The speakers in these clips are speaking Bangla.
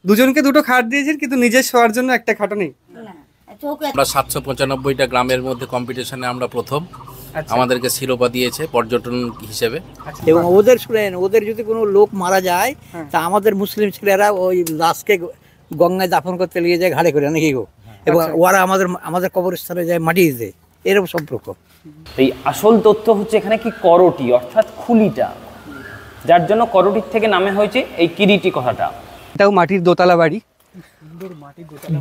দুজনকে দুটো খাট দিয়েছেন, কিন্তু নিজের শোয়ার জন্য একটা খাটও নেই। আমরা 795টা গ্রামের মধ্যে কম্পিটিশনে আমরা প্রথম। আমাদেরকে শিরোপা দিয়েছে পর্যটন হিসেবে। এবং ওদের শুনেন, ওদের যদি কোনো লোক মারা যায় তা আমাদের মুসলিম ছেলেরা ওই লাশকে গঙ্গায় দাফন করতে নিয়ে যায় ঘাড়ে করে, নাকি গো, এবং ওরা আমাদের কবরস্থানে যায় মাটি দিতে, এরকম সম্পর্ক। এই আসল তথ্য হচ্ছে এখানে কি করটি অর্থাৎ খুলিটা, যার জন্য করটির থেকে নামে হয়েছে এই কিরিটি কথাটা। এটাও মাটির দোতলা বাড়ি,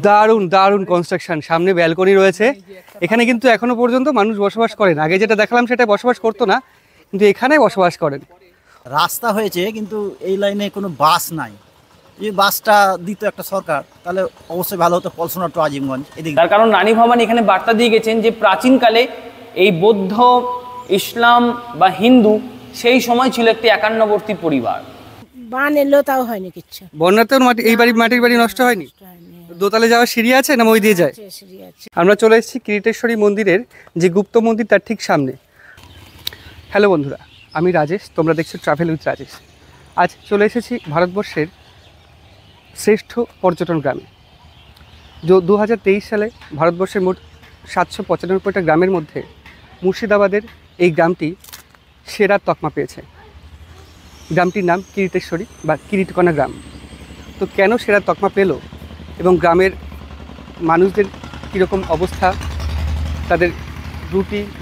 দারুণ দারুণ কনস্ট্রাকশন। সামনে ব্যালকনি রয়েছে। এখানে কিন্তু এখনো পর্যন্ত মানুষ বসবাস করেন। আগে যেটা দেখালাম সেটা বসবাস করতো না, কিন্তু এখানে বসবাস করেন। রাস্তা হয়েছে কিন্তু এই লাইনে কোনো বাস নাই। এই বাসটা দিত একটা সরকার, তাহলে অবশ্যই ভালো হতো পলসোনা টু আজিমগঞ্জ এদিকে। তার কারণ রানী ভবানী এখানে বার্তা দিয়ে গেছেন যে প্রাচীনকালে এই বৌদ্ধ, ইসলাম বা হিন্দু সেই সময় ছিল একটি একান্নবর্তী পরিবার। বান এলো তাও হয়নি কিচ্ছু। বন্যাতেও এই বাড়ি মাটির বাড়ি নষ্ট হয়নি। দোতলে যাওয়ার সিঁড়ি আছে না, ওই দিয়ে যায়? আমরা চলে এসেছি কিরিটেশ্বরী মন্দিরের যে গুপ্ত মন্দির তার ঠিক সামনে। হ্যালো বন্ধুরা, আমি রাজেশ, তোমরা দেখছো ট্রাভেল উইথ রাজেশ। আজ চলে এসেছি ভারতবর্ষের শ্রেষ্ঠ পর্যটন গ্রামে। 2023 সালে ভারতবর্ষের মোট 795টা গ্রামের মধ্যে মুর্শিদাবাদের এই গ্রামটি সেরা তকমা পেয়েছে। গ্রামটির নাম কিরিটেশ্বরী বা কিরিটকণা গ্রাম। তো কেন সেরা তকমা পেল এবং গ্রামের মানুষদের কীরকম অবস্থা, তাদের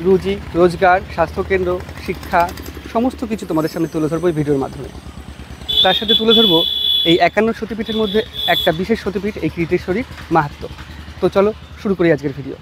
রুজি রোজগার, স্বাস্থ্যকেন্দ্র, শিক্ষা, সমস্ত কিছু তোমাদের সামনে তুলে ধরবো এই ভিডিওর মাধ্যমে। তার সাথে তুলে ধরবো এই 51 সতীপীঠের মধ্যে একটা বিশেষ সতীপীঠ, এই কিরিটেশ্বরীর মাহাত্ম্য। তো চলো শুরু করি আজকের ভিডিও।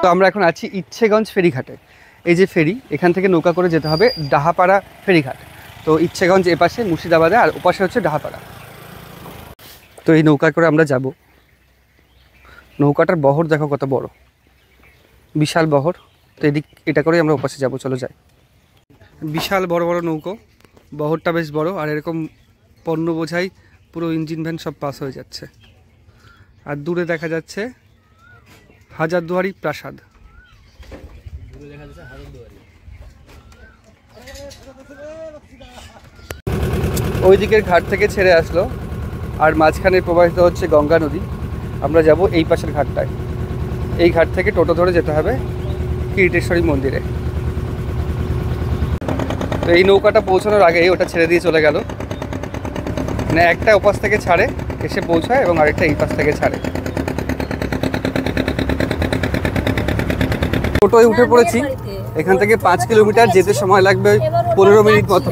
তো আমরা এখন আছি ইচ্ছেগঞ্জ ফেরিঘাটে। এই যে ফেরি, এখান থেকে নৌকা করে যেতে হবে ডাহাপাড়া ফেরিঘাট। তো ইচ্ছেগঞ্জ এপাশে মুর্শিদাবাদে, আর ওপাশে হচ্ছে ডাহাপাড়া। তো এই নৌকা করে আমরা যাব। নৌকাটার বহর দেখো কত বড়, বিশাল বহর। তো এটা করে আমরা ওপাশে যাব, চলো যাই। বিশাল বড় বড় নৌকো, বহরটা বেশ বড়, আর এরকম পণ্য বোঝাই পুরো ইঞ্জিন ভ্যান সব পাস হয়ে যাচ্ছে। আর দূরে দেখা যাচ্ছে হাজারদুয়ারি প্রাসাদ। ওই দিকের ঘাট থেকে ছেড়ে আসলো, আর মাঝখানে প্রবাহিত হচ্ছে গঙ্গা নদী। আমরা যাব এই পাশের ঘাটটায়। এই ঘাট থেকে টোটো ধরে যেতে হবে কিরিটেশ্বরী মন্দিরে। তো এই নৌকাটা পৌঁছানোর আগেই ওটা ছেড়ে দিয়ে চলে গেল। মানে একটা ওপাশ থেকে ছাড়ে এসে পৌঁছায় এবং আরেকটা এই পাশ থেকে ছাড়ে। টোটোয় উঠে পড়েছি। এখান থেকে 5 কিলোমিটার যেতে সময় লাগবে 15 মিনিট মতো।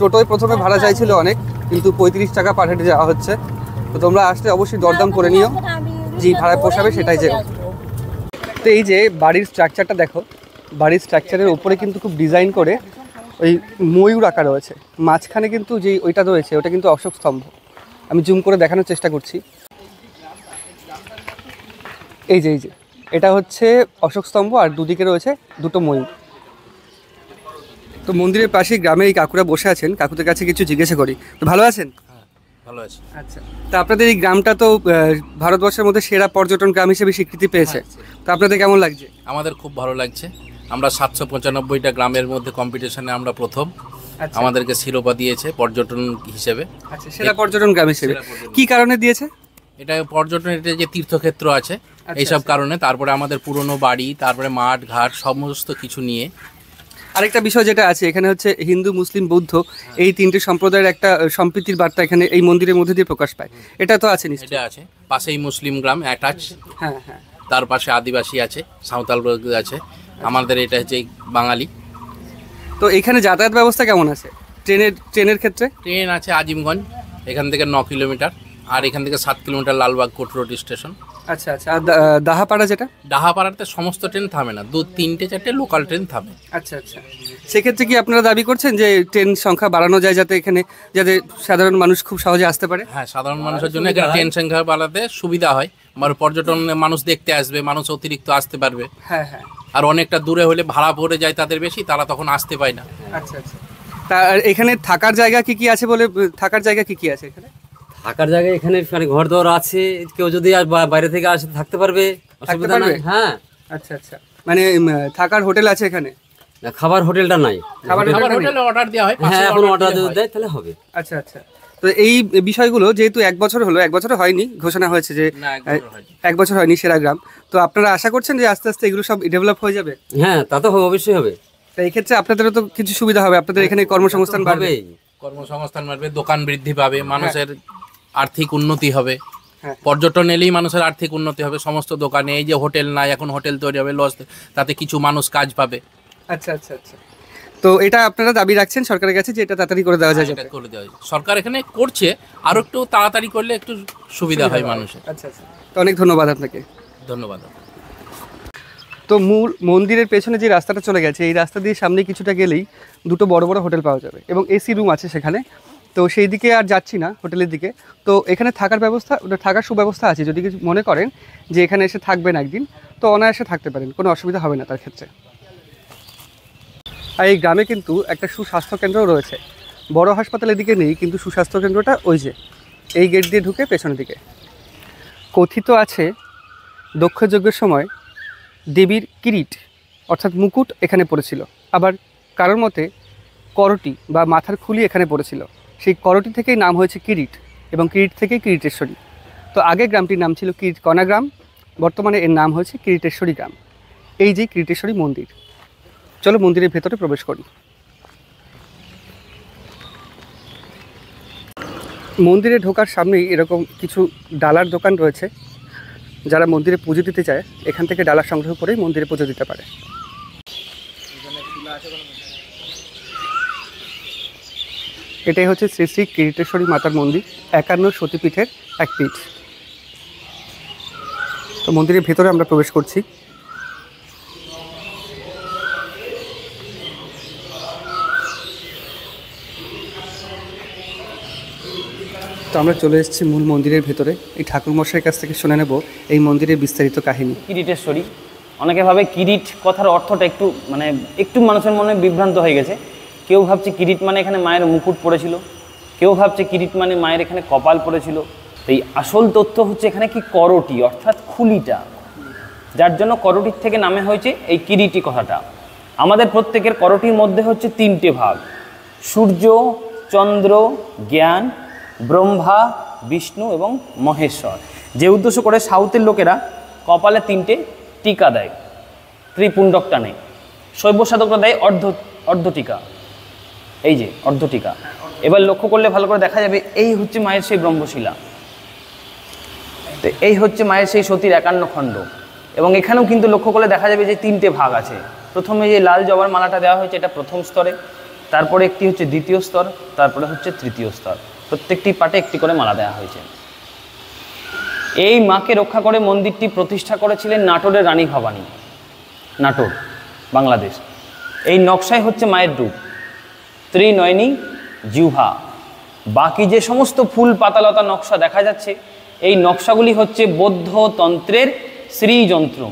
টোটোয় প্রথমে ভাড়া চাইছিল অনেক, কিন্তু 35 টাকা পার হেঁটে যাওয়া হচ্ছে। তো তোমরা আসলে অবশ্যই দরদাম করে নিও, যে ভাড়ায় পোষাবে সেটাই যেও। তো এই যে বাড়ির স্ট্রাকচারটা দেখো, বাড়ির স্ট্রাকচারের উপরে কিন্তু খুব ডিজাইন করে ওই ময়ূর আঁকা রয়েছে। মাঝখানে কিন্তু যেই ওইটা রয়েছে ওটা কিন্তু অশোক স্তম্ভ। আমি জুম করে দেখানোর চেষ্টা করছি। এই যে এটা হচ্ছে অশোক স্তম্ভ, আর দুদিকে রয়েছে দুটো ময়ূর। তো মন্দিরের পাশে গ্রামের এই কাকুরা বসে আছেন, কাকুদের কাছে কিছু জিজ্ঞাসা করি। তো ভালো আছেন? ভালো আছি। আচ্ছা, তো আপনাদের এই গ্রামটা তো ভারতবর্ষের মধ্যে সেরা পর্যটন গ্রাম হিসেবে স্বীকৃতি পেয়েছে। তো আপনাদের কেমন লাগছে? আমাদের খুব ভালো লাগছে। আমরা 795টা গ্রামের মধ্যে কম্পিটিশনে আমরা প্রথম। আমাদেরকে শিরোপা দিয়েছে পর্যটন হিসেবে। আচ্ছা, সেরা পর্যটন গ্রাম হিসেবে কি কারণে দিয়েছে? এটা পর্যটন, এটা যে তীর্থক্ষেত্র আছে এইসব কারণে। তারপরে আমাদের পুরনো বাড়ি, তারপরে মাঠ ঘাট সমস্ত কিছু নিয়ে। আরেকটা বিষয় যেটা আছে এখানে হচ্ছে হিন্দু, মুসলিম, বৌদ্ধ এই তিনটে সম্প্রদায়ের একটা সম্প্রীতির বার্তা এখানে এই মন্দিরের মধ্যে দিয়ে প্রকাশ পায়। এটা তো আছে নিশ্চয়ই? এটা আছে, পাশেই মুসলিম গ্রাম অ্যাটাচ। হ্যাঁ, তার পাশে আদিবাসী আছে, সাঁওতাল আছে। আমাদের এটা হচ্ছে বাঙালি। তো এখানে যাতায়াত ব্যবস্থা কেমন আছে? ট্রেনের ক্ষেত্রে? ট্রেন আছে আজিমগঞ্জ, এখান থেকে 9 কিলোমিটার, আর এখান থেকে 7 kilometre Lalbagh Court Road station. আচ্ছা আচ্ছা। আর দাহাপাড়া যেটা? ডাহাপাড়াতে সমস্ত ট্রেন থামে না, 2, 3, 4টে লোকাল ট্রেন থামে। আচ্ছা আচ্ছা। সেক্ষেত্রে কি আপনারা দাবি করছেন যে ট্রেন সংখ্যা বাড়ানো যায় যাতে এখানে, যাতে সাধারণ মানুষ খুব সহজে আসতে পারে? হ্যাঁ, সাধারণ মানুষের জন্য এখানে ট্রেন সংখ্যা বাড়াতে সুবিধা হয়, আর পর্যটন মানুষ দেখতে আসবে, মানুষ অতিরিক্ত আসতে পারবে। হ্যাঁ হ্যাঁ। আর অনেকটা দূরে হলে ভাড়া পড়ে যায় তাদের বেশি, তারা তখন আসতে পায় না। আচ্ছা আচ্ছা। তা এখানে থাকার জায়গা কি কি আছে বলে, থাকার জায়গা কি কি আছে এখানে? থাকার জায়গায় এখানে মানে ঘর দর আছে, কেউ যদি আর বাইরে থেকে আসে থাকতে পারবে, অসুবিধা নাই। হ্যাঁ। আচ্ছা আচ্ছা। মানে থাকার হোটেল আছে এখানে? না, খাবার হোটেলটা নাই। খাবার হোটেলে অর্ডার দেওয়া হয়, হ্যাঁ, এখন অর্ডার যদি দেয় তাহলে হবে। আচ্ছা আচ্ছা। তো এই বিষয়গুলো যেহেতু 1 বছর হলো, 1 বছর হয়নি, ঘোষণা হয়েছে যে 1 বছর হয়নি সেরা গ্রাম, তো আপনারা আশা করছেন যে আস্তে আস্তে এগুলো সব ডেভেলপ হয়ে যাবে? হ্যাঁ, তা তো হবে, অবশ্যই হবে। তো এই ক্ষেত্রে আপনাদেরও তো কিছু সুবিধা হবে, আপনাদের এখানে কর্মসংস্থান বাড়বে, কর্মসংস্থান বাড়বে, দোকান বৃদ্ধি পাবে, মানুষের আর্থিক উন্নতি হবে। হ্যাঁ। পর্যটন এলেই মানুষের আর্থিক উন্নতি হবে। সমস্ত দোকানে, এই যে হোটেল নাই, এখন হোটেল তৈরি হবে লজ, তাতে কিছু মানুষ কাজ পাবে। আচ্ছা আচ্ছা আচ্ছা। তো এটা আপনারা দাবি রাখছেন সরকারের কাছে যে এটা তাড়াতাড়ি করে দেওয়া যায়? এটা করে দেওয়া হয়। সরকার এখানে করছে, আরো একটু তাড়াতাড়ি করলে একটু সুবিধা হয় মানুষের। আচ্ছা আচ্ছা। তো অনেক ধন্যবাদ আপনাকে। ধন্যবাদ। তো মূল মন্দিরের পেছনে যে রাস্তাটা চলে গেছে, এই রাস্তা দিয়ে সামনে কিছুটা গেলেই 2টো বড় বড় হোটেল পাওয়া যাবে এবং এসি রুম আছে সেখানে। তো সেই দিকে আর যাচ্ছি না, হোটেলের দিকে। তো এখানে থাকার ব্যবস্থা, থাকার সুব্যবস্থা আছে, যদি কিছু মনে করেন যে এখানে এসে থাকবেন একদিন, তো অনায়াসে থাকতে পারেন, কোনো অসুবিধা হবে না তার ক্ষেত্রে। আর এই গ্রামে কিন্তু একটা সুস্বাস্থ্য কেন্দ্রও রয়েছে। বড় হাসপাতালের দিকে নেই, কিন্তু সুস্বাস্থ্য কেন্দ্রটা ওই যে এই গেট দিয়ে ঢুকে পেছনের দিকে। কথিত আছে দক্ষযজ্ঞের সময় দেবীর কিরিট অর্থাৎ মুকুট এখানে পড়েছিল, আবার কারোর মতে করটি বা মাথার খুলি এখানে পড়েছিল। সেই করটি থেকেই নাম হয়েছে কিরিট, এবং কিরিট থেকেই কিরিটেশ্বরী। তো আগে গ্রামটির নাম ছিল কিরিটকণা গ্রাম, বর্তমানে এর নাম হয়েছে কিরিটেশ্বরী গ্রাম। এই যে কিরিটেশ্বরী মন্দির, চলো মন্দিরের ভেতরে প্রবেশ করি। মন্দিরে ঢোকার সামনেই এরকম কিছু ডালার দোকান রয়েছে। যারা মন্দিরে পুজো দিতে চায় এখান থেকে ডালা সংগ্রহ করেই মন্দিরে পুজো দিতে পারে। এটাই হচ্ছে শ্রী শ্রী কিরিটেশ্বরী মাতার মন্দির, 51 সতীপীঠের এক পীঠ। তো মন্দিরের ভেতরে আমরা প্রবেশ করছি। তো আমরা চলে এসেছি মূল মন্দিরের ভেতরে। এই ঠাকুরমশাইয়ের কাছ থেকে শুনে নেব এই মন্দিরের বিস্তারিত কাহিনী। কিরিটেশ্বরী, অনেকে ভাবে কিরিট কথার অর্থটা একটু মানুষের মনে বিভ্রান্ত হয়ে গেছে। কেউ ভাবছে কিরিট মানে এখানে মায়ের মুকুট পড়েছিল, কেউ ভাবছে কিরিট মানে মায়ের এখানে কপাল পড়েছিল। তো এই আসল তথ্য হচ্ছে এখানে কি করটি অর্থাৎ খুলিটা, যার জন্য করটির থেকে নামে হয়েছে এই কিরিটি কথাটা। আমাদের প্রত্যেকের করটির মধ্যে হচ্ছে 3টে ভাগ: সূর্য, চন্দ্র, জ্ঞান, ব্রহ্মা, বিষ্ণু এবং মহেশ্বর। যে উদ্দেশ্য করে সাউথের লোকেরা কপালে 3টে টিকা দেয়, ত্রিপুণ্ডক টানে। শৈব সাধকরা দেয় অর্ধ টিকা, এই যে অর্ধ টিকা। এবার লক্ষ্য করলে ভালো করে দেখা যাবে এই হচ্ছে মায়ের সেই ব্রহ্মশিলা, তো এই হচ্ছে মায়ের সেই সতীর 51 খণ্ড। এবং এখানেও কিন্তু লক্ষ্য করলে দেখা যাবে যে 3টে ভাগ আছে। প্রথমে যে লাল জবার মালাটা দেওয়া হয়েছে এটা প্রথম স্তরে, তারপরে একটি হচ্ছে দ্বিতীয় স্তর, তারপরে হচ্ছে তৃতীয় স্তর। প্রত্যেকটি পাটে একটি করে মালা দেওয়া হয়েছে। এই মাকে রক্ষা করে মন্দিরটি প্রতিষ্ঠা করেছিলেন নাটোরের রানী ভবানী, নাটোর, বাংলাদেশ। এই নকশায় হচ্ছে মায়ের রূপ, ত্রিনয়নী জিহ্বা। বাকি যে সমস্ত ফুল পাতালতা নকশা দেখা যাচ্ছে, এই নকশাগুলি হচ্ছে বৌদ্ধ তন্ত্রের শ্রীযন্ত্র।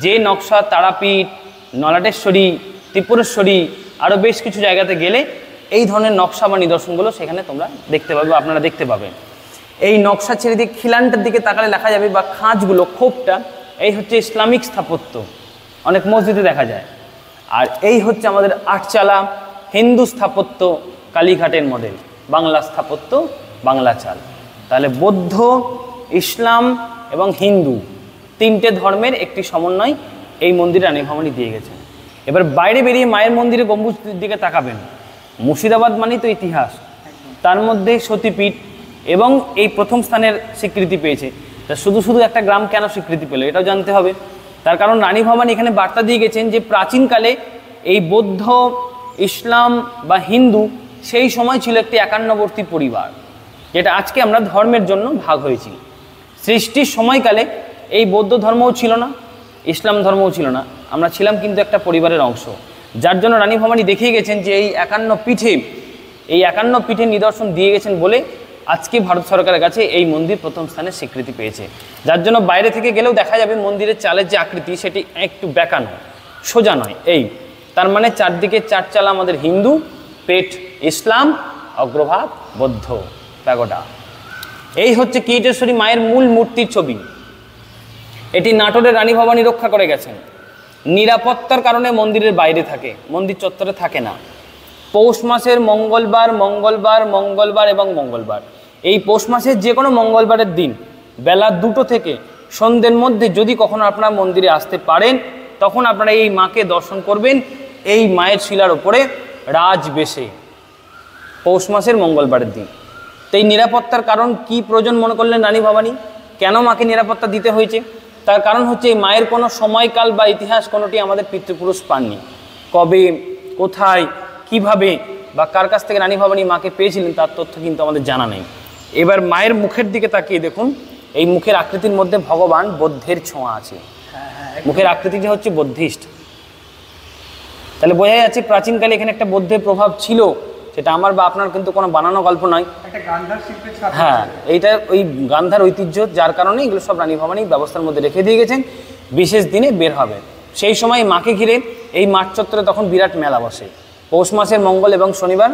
যে নকশা তারাপীঠ, নলাটেশ্বরী, ত্রিপুরেশ্বরী আরও বেশ কিছু জায়গাতে গেলে এই ধরনের নকশা বা নিদর্শনগুলো সেখানে তোমরা দেখতে পাবে, আপনারা দেখতে পাবেন। এই নকশা ছেড়ে দিয়ে খিলানটার দিকে তাকালে দেখা যাবে, বা খাঁজগুলো, খোপটা, এই হচ্ছে ইসলামিক স্থাপত্য, অনেক মসজিদে দেখা যায়। আর এই হচ্ছে আমাদের আটচালা হিন্দু স্থাপত্য, কালীঘাটের মডেল, বাংলা স্থাপত্য, বাংলা চাল। তাহলে বৌদ্ধ, ইসলাম এবং হিন্দু 3টে ধর্মের একটি সমন্বয় এই মন্দিরে রানী ভবানী দিয়ে গেছে। এবার বাইরে বেরিয়ে মায়ের মন্দিরে গম্বুজের দিকে তাকাবেন। মুর্শিদাবাদ মানেই তো ইতিহাস, তার মধ্যে সতীপীঠ এবং এই প্রথম স্থানের স্বীকৃতি পেয়েছে। তা শুধু একটা গ্রাম কেন স্বীকৃতি পেল এটাও জানতে হবে। তার কারণ রানী ভবানী এখানে বার্তা দিয়ে গেছেন যে প্রাচীনকালে এই বৌদ্ধ, ইসলাম বা হিন্দু সেই সময় ছিল একটি একান্নবর্তী পরিবার। যেটা আজকে আমরা ধর্মের জন্য ভাগ হয়েছি। সৃষ্টির সময়কালে এই বৌদ্ধ ধর্মও ছিল না, ইসলাম ধর্মও ছিল না, আমরা ছিলাম কিন্তু একটা পরিবারের অংশ। যার জন্য রানী ভবানী দেখিয়ে গেছেন যে এই 51 পীঠে নিদর্শন দিয়ে গেছেন বলে আজকে ভারত সরকারের কাছে এই মন্দির প্রথম স্থানে স্বীকৃতি পেয়েছে। যার জন্য বাইরে থেকে গেলেও দেখা যাবে মন্দিরের চালের যে আকৃতি সেটি একটু বেঁকানো, সোজা নয়। এই তার মানে চারদিকে চার চালা আমাদের হিন্দু, পেট ইসলাম, অগ্রভাগ বৌদ্ধ প্যাগোডা। এই হচ্ছে কিরিটেশ্বরী মায়ের মূল মূর্তির ছবি। এটি নাটোরের রানী ভবানী রক্ষা করে গেছেন। নিরাপত্তার কারণে মন্দিরের বাইরে থাকে, মন্দির চত্বরে থাকে না। পৌষ মাসের মঙ্গলবার এবং মঙ্গলবার, এই পৌষ মাসের যে কোনো মঙ্গলবারের দিন বেলা 2টো থেকে সন্ধ্যের মধ্যে যদি কখনো আপনারা মন্দিরে আসতে পারেন, তখন আপনারা এই মাকে দর্শন করবেন এই মায়ের শিলার ওপরে রাজবেশে, পৌষ মাসের মঙ্গলবারের দিন। তো এই নিরাপত্তার কারণ কি প্রয়োজন মনে করলেন রানী ভবানী? কেন মাকে নিরাপত্তা দিতে হয়েছে? তার কারণ হচ্ছে এই মায়ের কোনো সময়কাল বা ইতিহাস কোনোটি আমাদের পিতৃপুরুষ পাননি। কবে, কোথায়, কিভাবে বা কার কাছ থেকে রানী ভবানী মাকে পেয়েছিলেন তার তথ্য কিন্তু আমাদের জানা নেই। এবার মায়ের মুখের দিকে তাকিয়ে দেখুন, এই মুখের আকৃতির মধ্যে ভগবান বুদ্ধের ছোঁয়া আছে। মুখের আকৃতিটা হচ্ছে বুদ্ধিস্ট। তাহলে বোঝা যাচ্ছে প্রাচীনকালে এখানে একটা বৌদ্ধের প্রভাব ছিল, সেটা আমার বা আপনার কিন্তু কোনো বানানো গল্প নয়। হ্যাঁ, এইটা ওই গান্ধার ঐতিহ্য, যার কারণে এগুলো সব রানী ভবানী ব্যবস্থার মধ্যে রেখে দিয়ে গেছেন। বিশেষ দিনে বের হবে, সেই সময় মাকে ঘিরে এই মাঠ চত্বরে তখন বিরাট মেলা বসে। পৌষ মাসের মঙ্গল এবং শনিবার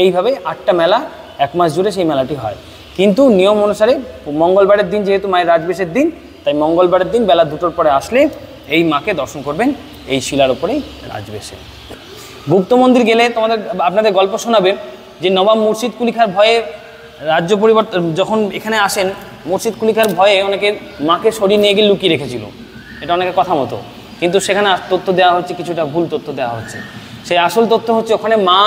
এইভাবে 8টা মেলা, 1 মাস জুড়ে সেই মেলাটি হয়। কিন্তু নিয়ম অনুসারে মঙ্গলবারের দিন যেহেতু মায়ের রাজবেশের দিন, তাই মঙ্গলবারের দিন বেলা 2টোর পরে আসলে এই মাকে দর্শন করবেন এই শিলার ওপরেই রাজবেশে। গুপ্ত মন্দির গেলে আপনাদের গল্প শোনাবে যে নবাব মুর্শিদ কুলি খাঁর ভয়ে রাজ্য পরিবর্তন যখন এখানে আসেন, মুর্শিদ কুলি খাঁর ভয়ে অনেকে মাকে সরিয়ে নিয়ে গিয়ে লুকিয়ে রেখেছিল। এটা অনেকের কথা মতো, কিন্তু সেখানে তথ্য দেওয়া হচ্ছে, কিছুটা ভুল তথ্য দেওয়া হচ্ছে। সেই আসল তথ্য হচ্ছে ওখানে মা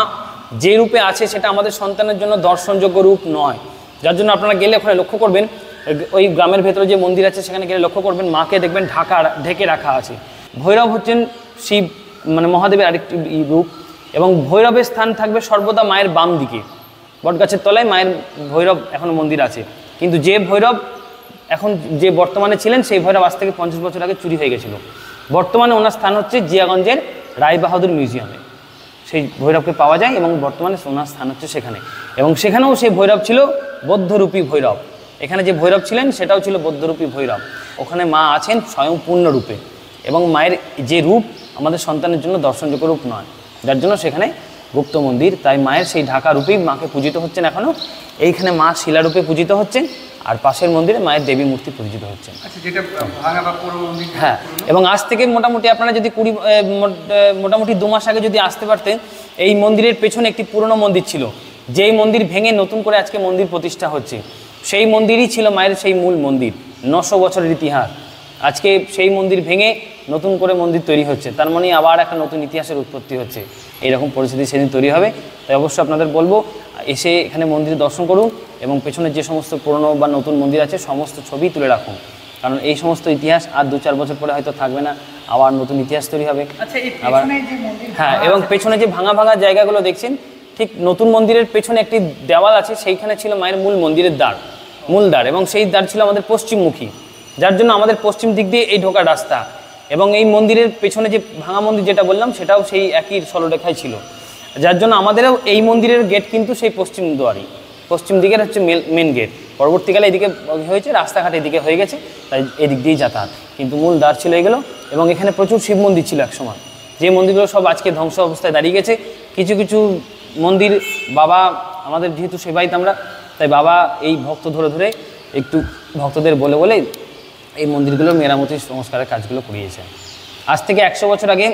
যে রূপে আছে সেটা আমাদের সন্তানের জন্য দর্শনযোগ্য রূপ নয়। যার জন্য আপনারা গেলে ওখানে লক্ষ্য করবেন, ওই গ্রামের ভেতরে যে মন্দির আছে সেখানে গেলে লক্ষ্য করবেন মাকে দেখবেন ঢেকে রাখা আছে। ভৈরব হচ্ছেন শিব মানে মহাদেবের আরেকটি রূপ, এবং ভৈরবের স্থান থাকবে সর্বদা মায়ের বাম দিকে। বটগাছের তলায় মায়ের ভৈরব এখনও মন্দির আছে, কিন্তু যে ভৈরব এখন যে বর্তমানে ছিলেন সেই ভৈরব আজ থেকে 50 বছর আগে চুরি হয়ে গেছিল। বর্তমানে ওনার স্থান হচ্ছে জিয়াগঞ্জের রায়বাহাদুর মিউজিয়ামে, সেই ভৈরবকে পাওয়া যায় এবং বর্তমানে ওনার স্থান হচ্ছে সেখানে। এবং সেখানেও সেই ভৈরব ছিল বৌদ্ধরূপী ভৈরব। এখানে যে ভৈরব ছিলেন সেটাও ছিল বৌদ্ধরূপী ভৈরব। ওখানে মা আছেন স্বয়ং পূর্ণ রূপে, এবং মায়ের যে রূপ আমাদের সন্তানের জন্য দর্শনযোগ্য রূপ নয়, যার জন্য সেখানে গুপ্ত মন্দির। তাই মায়ের সেই ঢাকা রূপেই মাকে পূজিত হচ্ছেন এখনও। এইখানে মা শিলারূপে পূজিত হচ্ছেন, আর পাশের মন্দিরে মায়ের দেবী মূর্তি পূজিত হচ্ছেন। হ্যাঁ, এবং আজ থেকে মোটামুটি আপনারা যদি মোটামুটি 2 মাস আগে যদি আসতে পারতেন, এই মন্দিরের পেছনে একটি পুরনো মন্দির ছিল, যেই মন্দির ভেঙে নতুন করে আজকে মন্দির প্রতিষ্ঠা হচ্ছে। সেই মন্দিরই ছিল মায়ের সেই মূল মন্দির, 900 বছরের ইতিহাস। আজকে সেই মন্দির ভেঙে নতুন করে মন্দির তৈরি হচ্ছে, তার মানে আবার একটা নতুন ইতিহাসের উৎপত্তি হচ্ছে। এইরকম পরিস্থিতি সেদিন তৈরি হবে। তাই অবশ্যই আপনাদের বলবো এসে এখানে মন্দির দর্শন করুন, এবং পেছনে যে সমস্ত পুরনো বা নতুন মন্দির আছে সমস্ত ছবি তুলে রাখুন, কারণ এই সমস্ত ইতিহাস আর 2-4 বছর পরে হয়তো থাকবে না, আবার নতুন ইতিহাস তৈরি হবে। আবার হ্যাঁ, এবং পেছনে যে ভাঙা ভাঙা জায়গাগুলো দেখছেন, ঠিক নতুন মন্দিরের পেছনে একটি দেওয়াল আছে, সেইখানে ছিল মায়ের মূল মন্দিরের মূল দ্বার, এবং সেই দ্বার ছিল আমাদের পশ্চিমমুখী, যার জন্য আমাদের পশ্চিম দিক দিয়ে এই ঢোকার রাস্তা। এবং এই মন্দিরের পেছনে যে ভাঙা মন্দির যেটা বললাম সেটাও সেই একই সরলরেখায় ছিল, যার জন্য আমাদেরও এই মন্দিরের গেট কিন্তু সেই পশ্চিম দুয়ারই, পশ্চিম দিকের হচ্ছে মেন গেট। পরবর্তীকালে এদিকে হয়েছে, রাস্তাঘাট এদিকে হয়ে গেছে, তাই এদিক দিয়েই যাতায়াত, কিন্তু মূল দ্বার ছিল এগুলো। এবং এখানে প্রচুর শিব মন্দির ছিল একসময়, যে মন্দিরগুলো সব আজকে ধ্বংস অবস্থায় দাঁড়িয়ে গেছে। কিছু কিছু মন্দির বাবা আমাদের যেহেতু সেবাইত আমরা, তাই বাবা এই ভক্ত ধরে ধরে একটু ভক্তদের বলে বলে এই মন্দিরগুলোর মেরামতির সংস্কারের কাজগুলো করিয়েছে। আজ থেকে 100 বছর আগে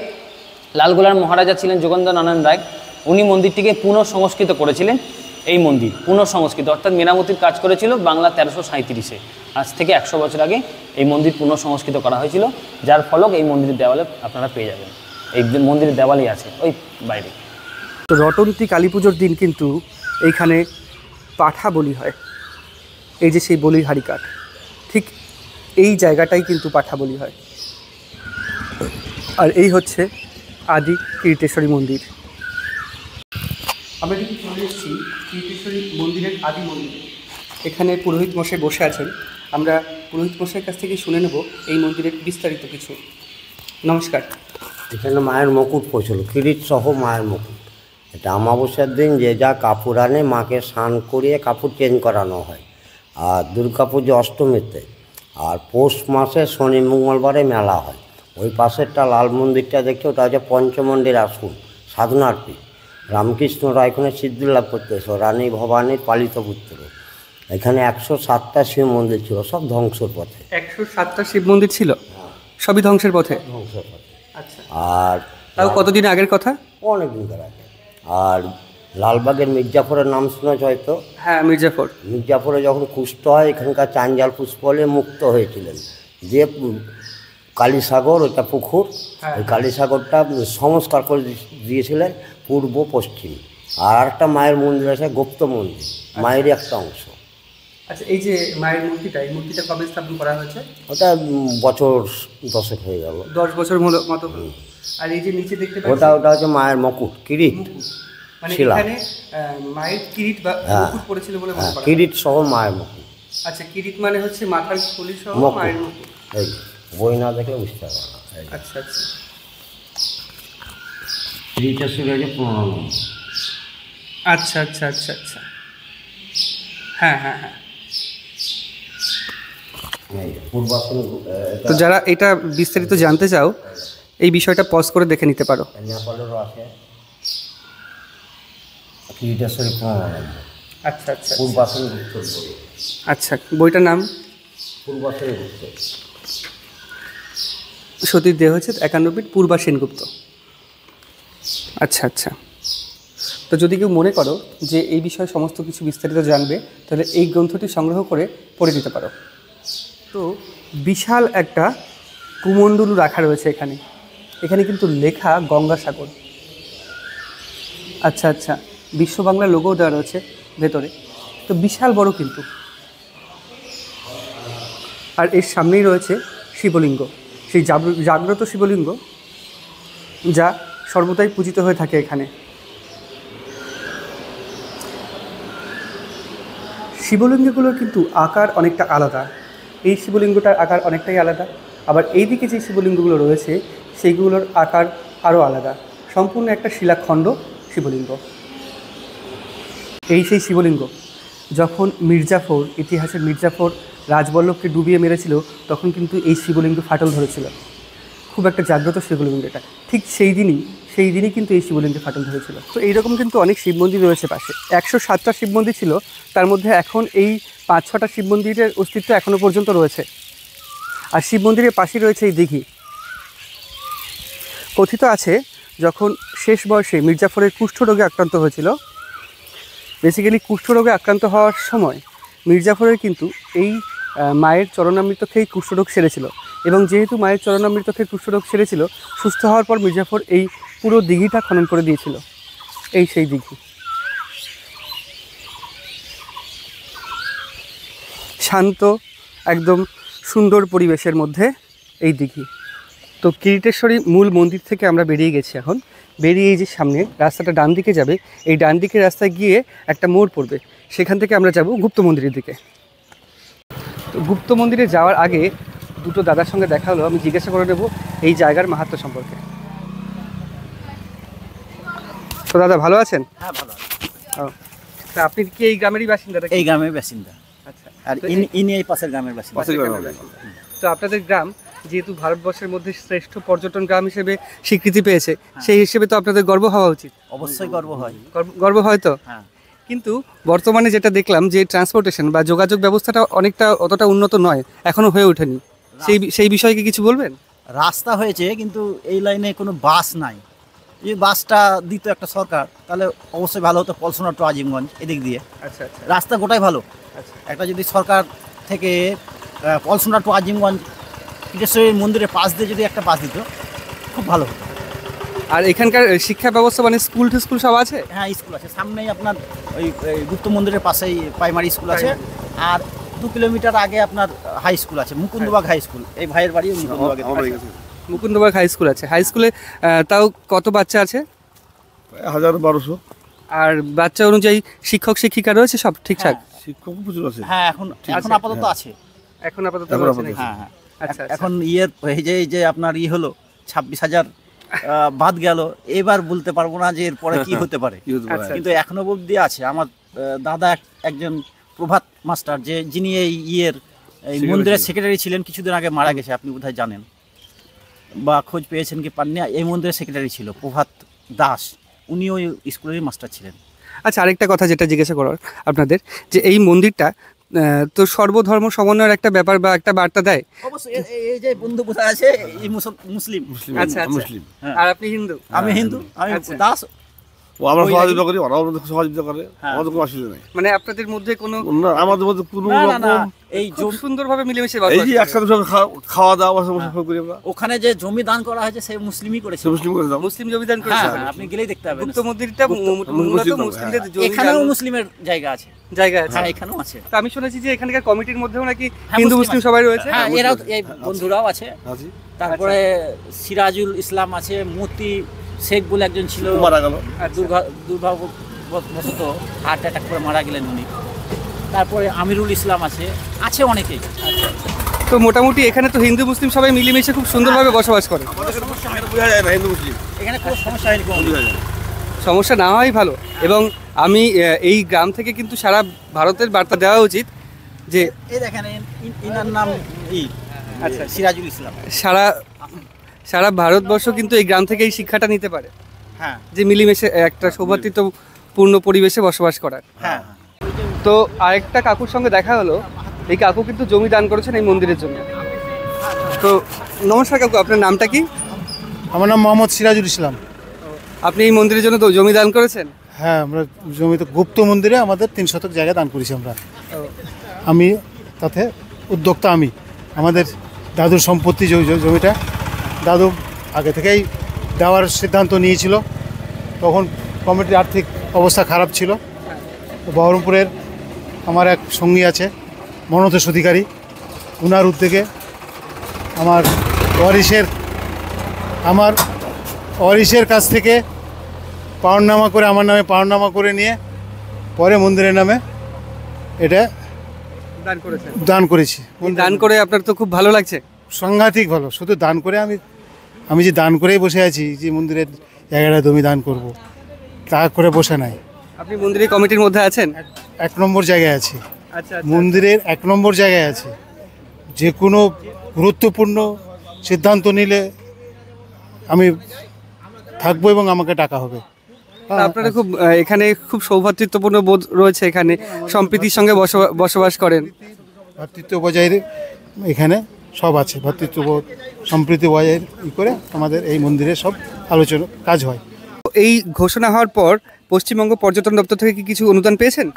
লালগোলার মহারাজা ছিলেন যোগেন্দ্রনারায়ণ রায়, উনি মন্দিরটিকে পুনঃসংস্কৃত করেছিলেন। এই মন্দির পুনঃসংস্কৃত অর্থাৎ মেরামতির কাজ করেছিল বাংলা 1337-এ। আজ থেকে 100 বছর আগে এই মন্দির পুনঃসংস্কৃত করা হয়েছিল, যার ফলক এই মন্দিরের দেওয়ালে আপনারা পেয়ে যাবেন। এই মন্দিরের দেওয়ালেই আছে ওই বাইরে। তো রটন্তী কালী পুজোর দিন কিন্তু এইখানে পাঠা বলি হয়, এই যে সেই বলির হাড়ি কাঠ, ঠিক এই জায়গাটাই কিন্তু পাঠা বলি হয়। আর এই হচ্ছে আদি কিরিটেশ্বরী মন্দির। আমরা কিন্তু চলে এসেছি কিরিটেশ্বরী মন্দিরের আদি মন্দির। এখানে পুরোহিত মশাই বসে আছেন। আমরা পুরোহিত মশাইয়ের কাছ থেকে শুনে নেব এই মন্দিরের বিস্তারিত কিছু। নমস্কার। এখানে মায়ের মুকুট পড়ছিল, কিরিট সহ মায়ের মুকুট। এটা অমাবস্যার দিন যে যা কাপড় আনে মাকে স্নান করিয়ে কাপড় চেঞ্জ করানো হয়। আর দুর্গাপুজো অষ্টমীতে, আর পৌষ মাসে শনি মঙ্গলবারে মেলা হয়। ওই পাশেরটা লাল মন্দিরটা দেখছে, ওটা হচ্ছে পঞ্চমন্দির আসন, সাধনার পীঠ। রামকৃষ্ণ রায় এখানে সিদ্ধি লাভ করতে এসো, রানী ভবানীর পালিত পুত্র। এখানে 107টা শিব মন্দির ছিল, সব ধ্বংসের পথে। 107টা শিব মন্দির ছিল, সবই ধ্বংসের পথে। ধ্বংসের পথে। আচ্ছা, আর তাও কতদিন আগের কথা? অনেক দিন আগে। আর লালবাগের মির্জাফরের নাম শুনেছ হয়তো? হ্যাঁ, মির্জাফর। মির্জাফরে যখন কুষ্ঠ হয়, এখানকার চাঞ্জাল পুষ্প হলে মুক্ত হয়েছিলেন। যে কালীসাগর, ওইটা পুকুর, ওই কালীসাগরটা সংস্কার করে দিয়েছিলেন পূর্ব পশ্চিম। আর একটা মায়ের মন্দির আছে, গুপ্ত মন্দির, মায়েরই একটা অংশ। আচ্ছা, এই যে মায়ের মূর্তিটা, এই মূর্তিটা কবে স্থাপন করা হয়েছে? ওটা বছর 10 হয়ে গেল, 10 বছর মতো। আর এই যে নিচে দেখতে পাচ্ছি, ওটা হচ্ছে মায়ের মুকুট, কিরিট, মানে শিলা। এখানে মায়ের কিরিট বা মুকুট পড়েছিল বলে মনে করা হয়। কিরিট সহ মায়ের মুকুট। আচ্ছা, কিরিট মানে হচ্ছে মাথার খুলি সহ মায়ের মুকুট। এই বই না দেখলে বুঝতে পারবে না। আচ্ছা আচ্ছা, কিরিটের শুরু হয়েছে 15 নম্বর। আচ্ছা আচ্ছা আচ্ছা আচ্ছা, হ্যাঁ হ্যাঁ হ্যাঁ। তো যারা এটা বিস্তারিত জানতে চাও, এই বিষয়টা পজ করে দেখে নিতে পারো। নেপালেরও আছে কিরিটেশ্বরী 15 নম্বর। আচ্ছা আচ্ছা পূর্বাসন গুপ্তর বই। আচ্ছা, বইটার নাম পূর্বাসন গুপ্ত। সতীর দেহ হচ্ছে 51 ফিট, পূর্বা সেনগুপ্ত। আচ্ছা আচ্ছা, তো যদি কেউ মনে করো যে এই বিষয়ে সমস্ত কিছু বিস্তারিত জানবে, তাহলে এই গ্রন্থটি সংগ্রহ করে পড়ে নিতে পারো। তো বিশাল একটা কুমণ্ডলু রাখা রয়েছে এখানে। এখানে কিন্তু লেখা গঙ্গাসাগর। আচ্ছা আচ্ছা, বিশ্ব বাংলা লোগোও দেওয়া রয়েছে ভেতরে। তো বিশাল বড় কিন্তু। আর এর সামনেই রয়েছে শিবলিঙ্গ, সেই জাগ্রত শিবলিঙ্গ, যা সর্বদাই পূজিত হয়ে থাকে এখানে। শিবলিঙ্গগুলোর কিন্তু আকার অনেকটা আলাদা। এই শিবলিঙ্গটার আকার অনেকটাই আলাদা, আবার এই দিকে যে শিবলিঙ্গগুলো রয়েছে সেইগুলোর আকার আরও আলাদা। সম্পূর্ণ একটা শিলাখণ্ড শিবলিঙ্গ। এই সেই শিবলিঙ্গ, যখন মির্জাফর, ইতিহাসের মির্জাফর রাজবল্লভকে ডুবিয়ে মেরেছিল, তখন কিন্তু এই শিবলিঙ্গ ফাটল ধরেছিল। খুব একটা জাগ্রত শিবলিঙ্গ এটা। ঠিক সেই দিনই কিন্তু এই শিবলিঙ্গে ফাটল ধরেছিল। তো এইরকম কিন্তু অনেক শিব মন্দির রয়েছে পাশে। 107টা শিব মন্দির ছিল, তার মধ্যে এখন এই 5-6টা শিব মন্দিরের অস্তিত্ব এখনও পর্যন্ত রয়েছে। আর শিব মন্দিরের পাশেই রয়েছে এই দিঘি। কথিত আছে, যখন শেষ বয়সে মির্জাফরের কুষ্ঠরোগে আক্রান্ত হয়েছিল, বেসিক্যালি কুষ্ঠরোগে আক্রান্ত হওয়ার সময় মির্জাফরের কিন্তু এই মায়ের চরণামৃত খেয়েই কুষ্ঠরোগ সেরেছিল। এবং যেহেতু মায়ের চরণামৃত খেয়ে কুষ্ঠরোগ সেরেছিল, সুস্থ হওয়ার পর মির্জাফর এই পুরো দিঘিটা খনন করে দিয়েছিল। এই সেই দিঘি, শান্ত একদম সুন্দর পরিবেশের মধ্যে এই দিঘি। তো কিরিটেশ্বরী মূল মন্দির থেকে আমরা বেরিয়ে গেছি। এখন বেরিয়ে এই যে সামনে রাস্তাটা ডান দিকে যাবে, এই ডান দিকের রাস্তায় গিয়ে একটা মোড় পড়বে, সেখান থেকে আমরা যাব গুপ্ত মন্দিরের দিকে। তো গুপ্ত মন্দিরে যাওয়ার আগে দুটো দাদার সঙ্গে দেখা হলো, আমি জিজ্ঞাসা করে নেব এই জায়গার মাহাত্ম্য সম্পর্কে। তো দাদা ভালো আছেন? হ্যাঁ, ভালো। ও, তা আপনি কি এই গ্রামেরই বাসিন্দা? এই গ্রামের বাসিন্দা। আচ্ছা, আর ইনি এই পাশের গ্রামের বাসিন্দা। তো আপনাদের গ্রাম যেহেতু ভারতবর্ষের মধ্যে শ্রেষ্ঠ পর্যটন গ্রাম হিসেবে স্বীকৃতি পেয়েছে, সেই হিসেবে তো আপনাদের গর্ব হওয়া উচিত। অবশ্যই গর্ব হয়। গর্ব হয় তো। হ্যাঁ, কিন্তু বর্তমানে যেটা দেখলাম যে ট্রান্সপোর্টেশন বা যোগাযোগ ব্যবস্থাটা অতটা উন্নত নয়, এখনো হয়ে ওঠেনি। সেই বিষয়ে কি কিছু বলবেন? রাস্তা হয়েছে কিন্তু এই লাইনে কোনো বাস নাই। এই বাসটা দিত একটা সরকার, তাহলে অবশ্যই ভালো হতো। পলসোনা টু আজিমগঞ্জ এদিক দিয়ে আচ্ছা আচ্ছা রাস্তা গোটাই ভালো। আচ্ছা, একটা যদি সরকার থেকে পলসোনা টু আজিমগঞ্জ কিরিটেশ্বরী মন্দিরের পাশ দিয়ে যদি একটা বাস দিত, খুব ভালো হতো। আর এখানকার শিক্ষা ব্যবস্থা মানে স্কুল সব আছে? হ্যাঁ, স্কুল আছে সামনেই আপনার ওই গুপ্ত মন্দিরের পাশেই প্রাইমারি স্কুল আছে। আর 2 কিলোমিটার আগে আপনার হাই স্কুল আছে, মুকুন্দবাগ হাই স্কুল। এই ভাইয়ের বাড়ি মুকুন্দবাগে। মুকুন্দবাগ হাই স্কুল আছে। হাই স্কুলে তাও কত বাচ্চা আছে? 1000-1200। আর বাচ্চা অনুযায়ী শিক্ষক শিক্ষিকা রয়েছে সব ঠিকঠাক? শিক্ষক প্রচুর আছে। হ্যাঁ, এখন আপাতত আছে। এখন আপাতত এখন রয়েছে আপাতত নাকি? হ্যাঁ, হ্যাঁ। আচ্ছা, এখন এই যে আপনার হলো 26,000 বাদ গেল, এবার বলতে পারবো না যে এরপরে কি হতে পারে, কি হতে পারে? কিন্তু এখনো অবধি আছে। আমার দাদা একজন প্রভাত মাস্টার, যিনি এই মন্দিরের সেক্রেটারি ছিলেন, কিছুদিন আগে মারা গেছে, আপনি বোধহয় জানেন বা খোঁজ পেয়েছেন কি পাননি। এই মন্দিরের সেক্রেটারি ছিল প্রভাত দাস, উনি ওই স্কুলেরই মাস্টার ছিলেন। আচ্ছা, আরেকটা কথা যেটা জিজ্ঞাসা করার আপনাদের, যে এই মন্দিরটা তো সর্বধর্ম সমন্বয়ের একটা ব্যাপার বা একটা বার্তা দেয়। অবশ্যই এই যে বন্ধু কোথায় আছে, এই মুসলিম। আচ্ছা, মুসলিম। আর আপনি হিন্দু? আমি হিন্দু, আমি আচ্ছা। দাস। আমরা সহযোগিতা করি, ওরাও আমাদের সহযোগিতা করে, আমাদের কোনো অসুবিধা নেই। মানে আপনাদের মধ্যে কোনো না, আমাদের মধ্যে কোনো না, রকম এই খুব সুন্দরভাবে মিলেমিশে এই বসবাস যে করে। একসাথে সব খাওয়া দাওয়া বসে করি আমরা। ওখানে যে জমি দান করা হয়েছে সে মুসলিমই করেছে। মুসলিম করে দাও। মুসলিম জমিদান হ্যাঁ, করেছে। হ্যাঁ, আপনি গেলেই দেখতে পাবেন। গুপ্ত মন্দিরটা মূলত মুসলিমদের এখানেও মুসলিমের জায়গা আছে। জায়গা আছে। হ্যাঁ, এখানেও আছে। তো আমি শুনেছি যে এখানকার কমিটির মধ্যেও নাকি হ্যাঁ, হিন্দু মুসলিম সবাই রয়েছে। হ্যাঁ, এরাও এই বন্ধুরাও আছে। আছি। তারপরে সিরাজুল ইসলাম আছে, মতি শেখ বলে একজন ছিল, মারা গেল। দুর্ভাগ্যবশত হার্ট অ্যাটাক করে মারা গেলেন উনি। তারপরে আমিরুল ইসলাম আছে অনেকেই। তো মোটামুটি এখানে তো হিন্দু মুসলিম সবাই মিলেমিশে খুব সুন্দরভাবে বসবাস করে। বোঝা যায় না হিন্দু মুসলিম। এখানে কোনো সমস্যা হয়নি কোনো। বোঝা যায় না। সমস্যা না হওয়াই ভালো। এবং আমি এই গ্রাম থেকে কিন্তু সারা ভারতের বার্তা দেওয়া উচিত যে এই দেখেন ইনার নাম আচ্ছা, সিরাজুল ইসলাম। সারা ভারতবর্ষ কিন্তু এই গ্রাম থেকে এই শিক্ষাটা নিতে পারে, হ্যাঁ, যে মিলেমিশে একটা সৌভাতৃত্বপূর্ণ পরিবেশে বসবাস করার। হ্যাঁ। তো আরেকটা কাকুর সঙ্গে দেখা হলো। এই কাকু কিন্তু জমি দান করেছেন এই মন্দিরের জন্য। তো নমস্কার কাকু, আপনার নামটা কি? আমার নাম মোহাম্মদ সিরাজুল ইসলাম। আপনি এই মন্দিরের জন্য তো জমি দান করেছেন? হ্যাঁ, আমরা জমিতে গুপ্ত মন্দিরে আমাদের 3 শতক জায়গা দান করেছি আমরা। আমি তাতে উদ্যোক্তা। আমাদের দাদুর সম্পত্তি জমিটা দাদু আগে থেকেই দেওয়ার সিদ্ধান্ত নিয়েছিল। তখন কমিটির আর্থিক অবস্থা খারাপ ছিল। বহরমপুরের আমার এক সঙ্গী আছে মনতোষ অধিকারী, ওনার উদ্যোগে আমার ওয়ারিশের কাছ থেকে পাওনামা করে আমার নামে পাওনামা করে নিয়ে পরে মন্দিরের নামে এটা দান করেছি। দান করে আপনার তো খুব ভালো লাগছে? সাংঘাতিক ভালো। শুধু দান করে আমি যে দান করেই বসে আছি, যে মন্দিরের জায়গাটা জমি দান করব, তা করে বসে নাই। আপনি মন্দিরের কমিটির মধ্যে আছেন? 1 নম্বর জায়গায় আছি। আচ্ছা, মন্দিরের 1 নম্বর জায়গায় আছে। যে কোনো গুরুত্বপূর্ণ সিদ্ধান্ত নিলে আমি থাকবো এবং আমাকে টাকা হবে। আপনারা খুব এখানে খুব সৌভাতৃত্বপূর্ণ বোধ রয়েছে, এখানে সম্প্রীতির সঙ্গে বসবাস করেন। ভ্রাতৃত্ব বজায় এখানে সব আছে। ভ্রাতৃত্ববোধ, সম্প্রীতি বজায় করে আমাদের এই মন্দিরে সব আলোচনা কাজ হয়। এই ঘোষণা হওয়ার পর পশ্চিমবঙ্গ পর্যটন দপ্তর থেকে কি কিছু অনুদান পেয়েছেন?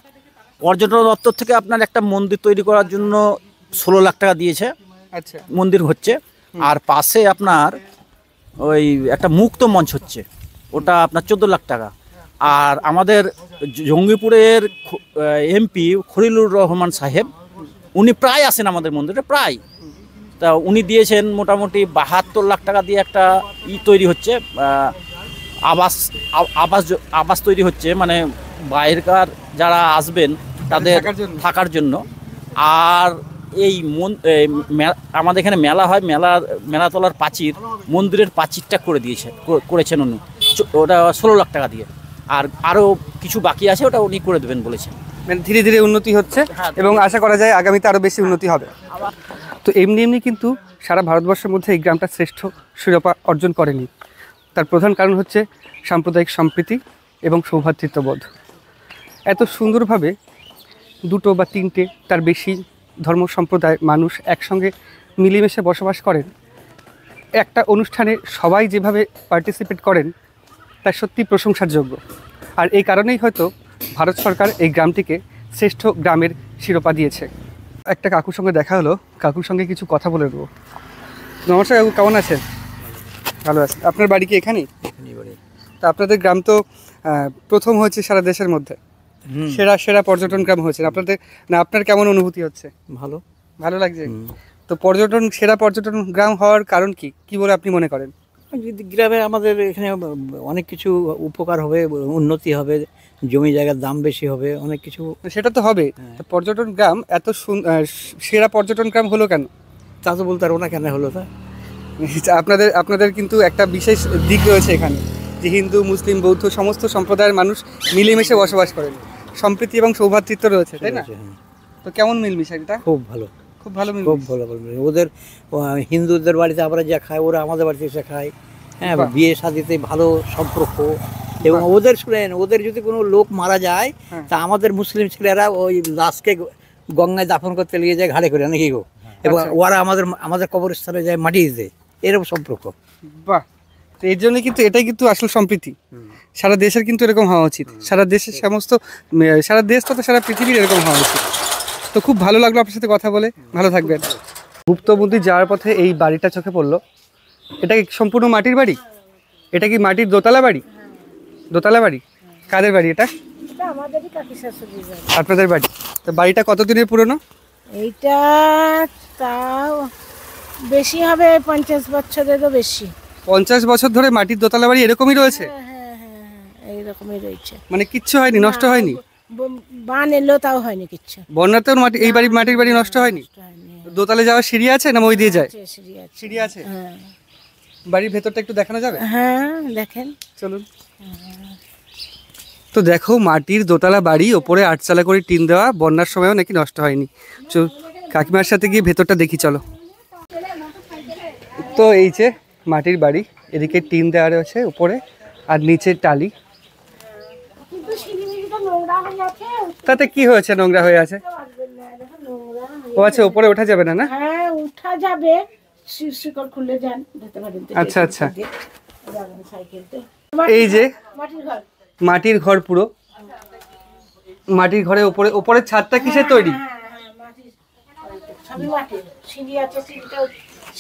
পর্যটন দপ্তর থেকে আপনার একটা মন্দির তৈরি করার জন্য 16 লাখ টাকা দিয়েছে। আচ্ছা, মন্দির হচ্ছে। আর পাশে আপনার ওই একটা মুক্ত মঞ্চ হচ্ছে, ওটা আপনার 14 লাখ টাকা। আর আমাদের জঙ্গিপুরের এমপি খলিলুর রহমান সাহেব, উনি প্রায় আসেন আমাদের মন্দিরে প্রায়। তা উনি দিয়েছেন মোটামুটি 72 লাখ টাকা দিয়ে একটা তৈরি হচ্ছে, আবাস তৈরি হচ্ছে, মানে বাইরেকার যারা আসবেন তাদের থাকার জন্য। আর এই আমাদের এখানে মেলা হয়, মেলাতলার প্রাচীর, মন্দিরের প্রাচীরটা করেছেন উনি, ওটা 16 লাখ টাকা দিয়ে। আর আরও কিছু বাকি আছে, ওটা উনি করে দেবেন বলেছেন। মানে ধীরে ধীরে উন্নতি হচ্ছে এবং আশা করা যায় আগামীতে আরও বেশি উন্নতি হবে। তো এমনি কিন্তু সারা ভারতবর্ষের মধ্যে এই গ্রামটা শ্রেষ্ঠ শিরোপা অর্জন করেনি। তার প্রধান কারণ হচ্ছে সাম্প্রদায়িক সম্প্রীতি এবং সৌভ্রাতৃত্ববোধ। এত সুন্দরভাবে 2 বা 3টে তার বেশি ধর্ম সম্প্রদায় মানুষ একসঙ্গে মিলেমিশে বসবাস করেন। একটা অনুষ্ঠানে সবাই যেভাবে পার্টিসিপেট করেন তা সত্যি প্রশংসার যোগ্য। আর এই কারণেই হয়তো ভারত সরকার এই গ্রামটিকে শ্রেষ্ঠ গ্রামের শিরোপা দিয়েছে। একটা কাকুর সঙ্গে দেখা হলো, কাকুর সঙ্গে কিছু কথা বলে দেবো। নমস্কার কাকু, কেমন আছেন? ভালো আছেন। আপনার বাড়ি কি এখানেই? তা আপনাদের গ্রাম তো প্রথম হয়েছে সারা দেশের মধ্যে, সেরা পর্যটন গ্রাম হয়েছে আপনাদের, না আপনার কেমন অনুভূতি হচ্ছে? ভালো লাগছে। তো সেরা পর্যটন গ্রাম হওয়ার কারণ কি বলে আপনি মনে করেন? গ্রামে আমাদের এখানে অনেক কিছু উপকার হবে, উন্নতি হবে, জমি জায়গার দাম বেশি হবে, অনেক কিছু। সেটা তো হবে। পর্যটন গ্রাম এত সেরা পর্যটন গ্রাম হলো কেন? তা তো বলতে পারবো না কেন হলো তা। আপনাদের আপনাদের কিন্তু একটা বিশেষ দিক রয়েছে এখানে, যে হিন্দু মুসলিম বৌদ্ধ সমস্ত সম্প্রদায়ের মানুষ মিলেমিশে বসবাস করেন, সম্প্রীতি এবং সৌভ্রাতৃত্ব রয়েছে, তাই না? তো কেমন মিলমিশে এটা? খুব ভালো, খুব ভালো মিল। খুব ভালো ভালো। ওদের হিন্দুদের বাড়িতে আমরা যা খাই ওরা আমাদের বাড়িতে এসে খায়। হ্যাঁ, বিয়ে শাদিতে ভালো সম্পর্ক। এবং ওদের শুনেন, ওদের যদি কোনো লোক মারা যায় তা আমাদের মুসলিম ছেলেরা ওই লাশকে গঙ্গায় দাফন করতে নিয়ে যায় ঘাড়ে করে, নাকি গো? এবং ওরা আমাদের কবরস্থানে যায় মাটি দিতে, এরকম সম্পর্ক। বাহ, তো এর জন্য কিন্তু এটাই কিন্তু আসল সম্প্রীতি। সারা দেশের কিন্তু এরকম হওয়া উচিত, সারা দেশের সমস্ত, সারা দেশ তথা সারা পৃথিবীর এরকম হওয়া উচিত। তো খুব ভালো লাগলো আপনার সাথে কথা বলে, ভালো থাকবেন। গুপ্ত মন্দির যাওয়ার পথে এই বাড়িটা চোখে পড়লো। এটা কি সম্পূর্ণ মাটির বাড়ি? এটা কি মাটির দোতলা বাড়ি? দোতলা বাড়ি কাদের বাড়ি এটা? আমাদেরই কাকি শাশুড়ির বাড়ি। আপনাদের বাড়ি। তো বাড়িটা কতদিনের পুরনো? এইটা তাও বেশি হবে, 50 বছরেরও বেশি। 50 বছর ধরে মাটির দোতলা বাড়ি এরকমই রয়েছে? হ্যাঁ, এইরকমই রয়েছে। মানে কিচ্ছু হয়নি, নষ্ট হয়নি? বান এলো তাও হয়নি কিচ্ছু। বন্যাতেও এই বাড়ি মাটির বাড়ি নষ্ট হয়নি? দোতলে যাওয়ার সিঁড়ি আছে না ওই দিয়ে যায়? সিঁড়ি আছে। বাড়ির ভেতরটা একটু দেখানো যাবে? হ্যাঁ, দেখেন, চলুন। তো দেখো, মাটির দোতলা বাড়ি, ওপরে 8 চালা করে টিন দেওয়া, বন্যার সময়ও নাকি নষ্ট হয়নি। কাকিমার সাথে গিয়ে ভেতরটা দেখি, চলো। তো এই যে মাটির বাড়ি, এদিকে টিন দেওয়া রয়েছে উপরে, আর নিচে টালি। তাতে কি হয়েছে? নোংরা হয়ে আছে। ও আচ্ছা, উপরে ওঠা যাবে না? না, হ্যাঁ উঠা যাবে, শিকল খুলে যান যেতে পারেন। আচ্ছা আচ্ছা। এই যে মাটির ঘর, পুরো মাটির ঘরে উপরে, উপরের ছাদটা কিসের তৈরি?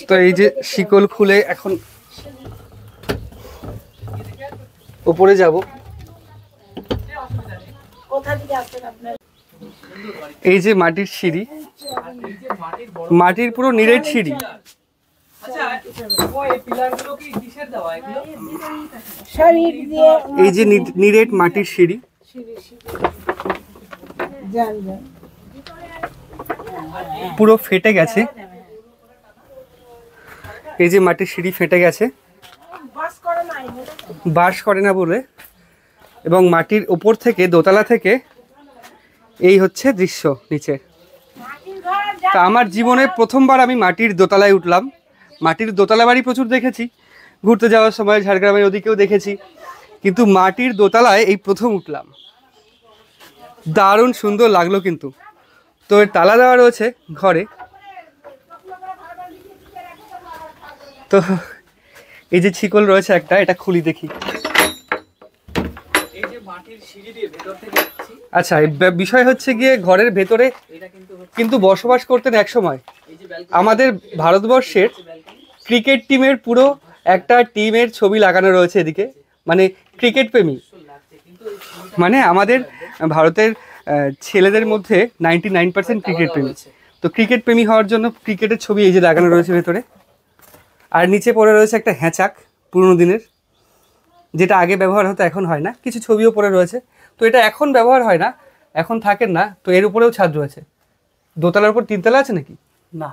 তো এই যে শিকল খুলে এখন উপরে যাব। এই যে মাটির সিঁড়ি, মাটির পুরো নিরেট সিঁড়ি। এই যে নিরেট মাটির সিঁড়ি, পুরো ফেটে গেছে। এই যে মাটির সিঁড়ি ফেটে গেছে, বাস করে না বলে। এবং মাটির উপর থেকে, দোতলা থেকে এই হচ্ছে দৃশ্য নিচে। তা আমার জীবনে প্রথমবার আমি মাটির দোতলায় উঠলাম। মাটির দোতলা বাড়ি প্রচুর দেখেছি, ঘুরতে যাওয়ার সময় ঝাড়গ্রামের ওদিকেও দেখেছি, কিন্তু মাটির দোতলায় এই প্রথম উঠলাম। দারুণ সুন্দর লাগলো কিন্তু। তো এর তালা দেওয়া রয়েছে ঘরে। তো এই যে শিকল রয়েছে একটা, এটা খুলি দেখি। আচ্ছা, বিষয় হচ্ছে গিয়ে ঘরের ভেতরে কিন্তু বসবাস করতেন এক সময় আমাদের ভারতবর্ষের ক্রিকেট টিমের পুরো একটা টিমের ছবি লাগানো রয়েছে এদিকে, মানে ক্রিকেট প্রেমী, মানে আমাদের ভারতের ছেলেদের মধ্যে 99% ক্রিকেট প্রেমী। তো ক্রিকেট প্রেমী হওয়ার জন্য ক্রিকেটের ছবি এই যে লাগানো রয়েছে ভেতরে। আর নিচে পড়ে রয়েছে একটা হ্যাঁচাক পুরনো দিনের, যেটা আগে ব্যবহার হতো, এখন হয় না। কিছু ছবিও পড়ে রয়েছে। তো এটা এখন ব্যবহার হয় না, এখন থাকেন না। তো এর উপরেও ছাদ রয়েছে। দোতলার উপর 3 তলা আছে নাকি? না,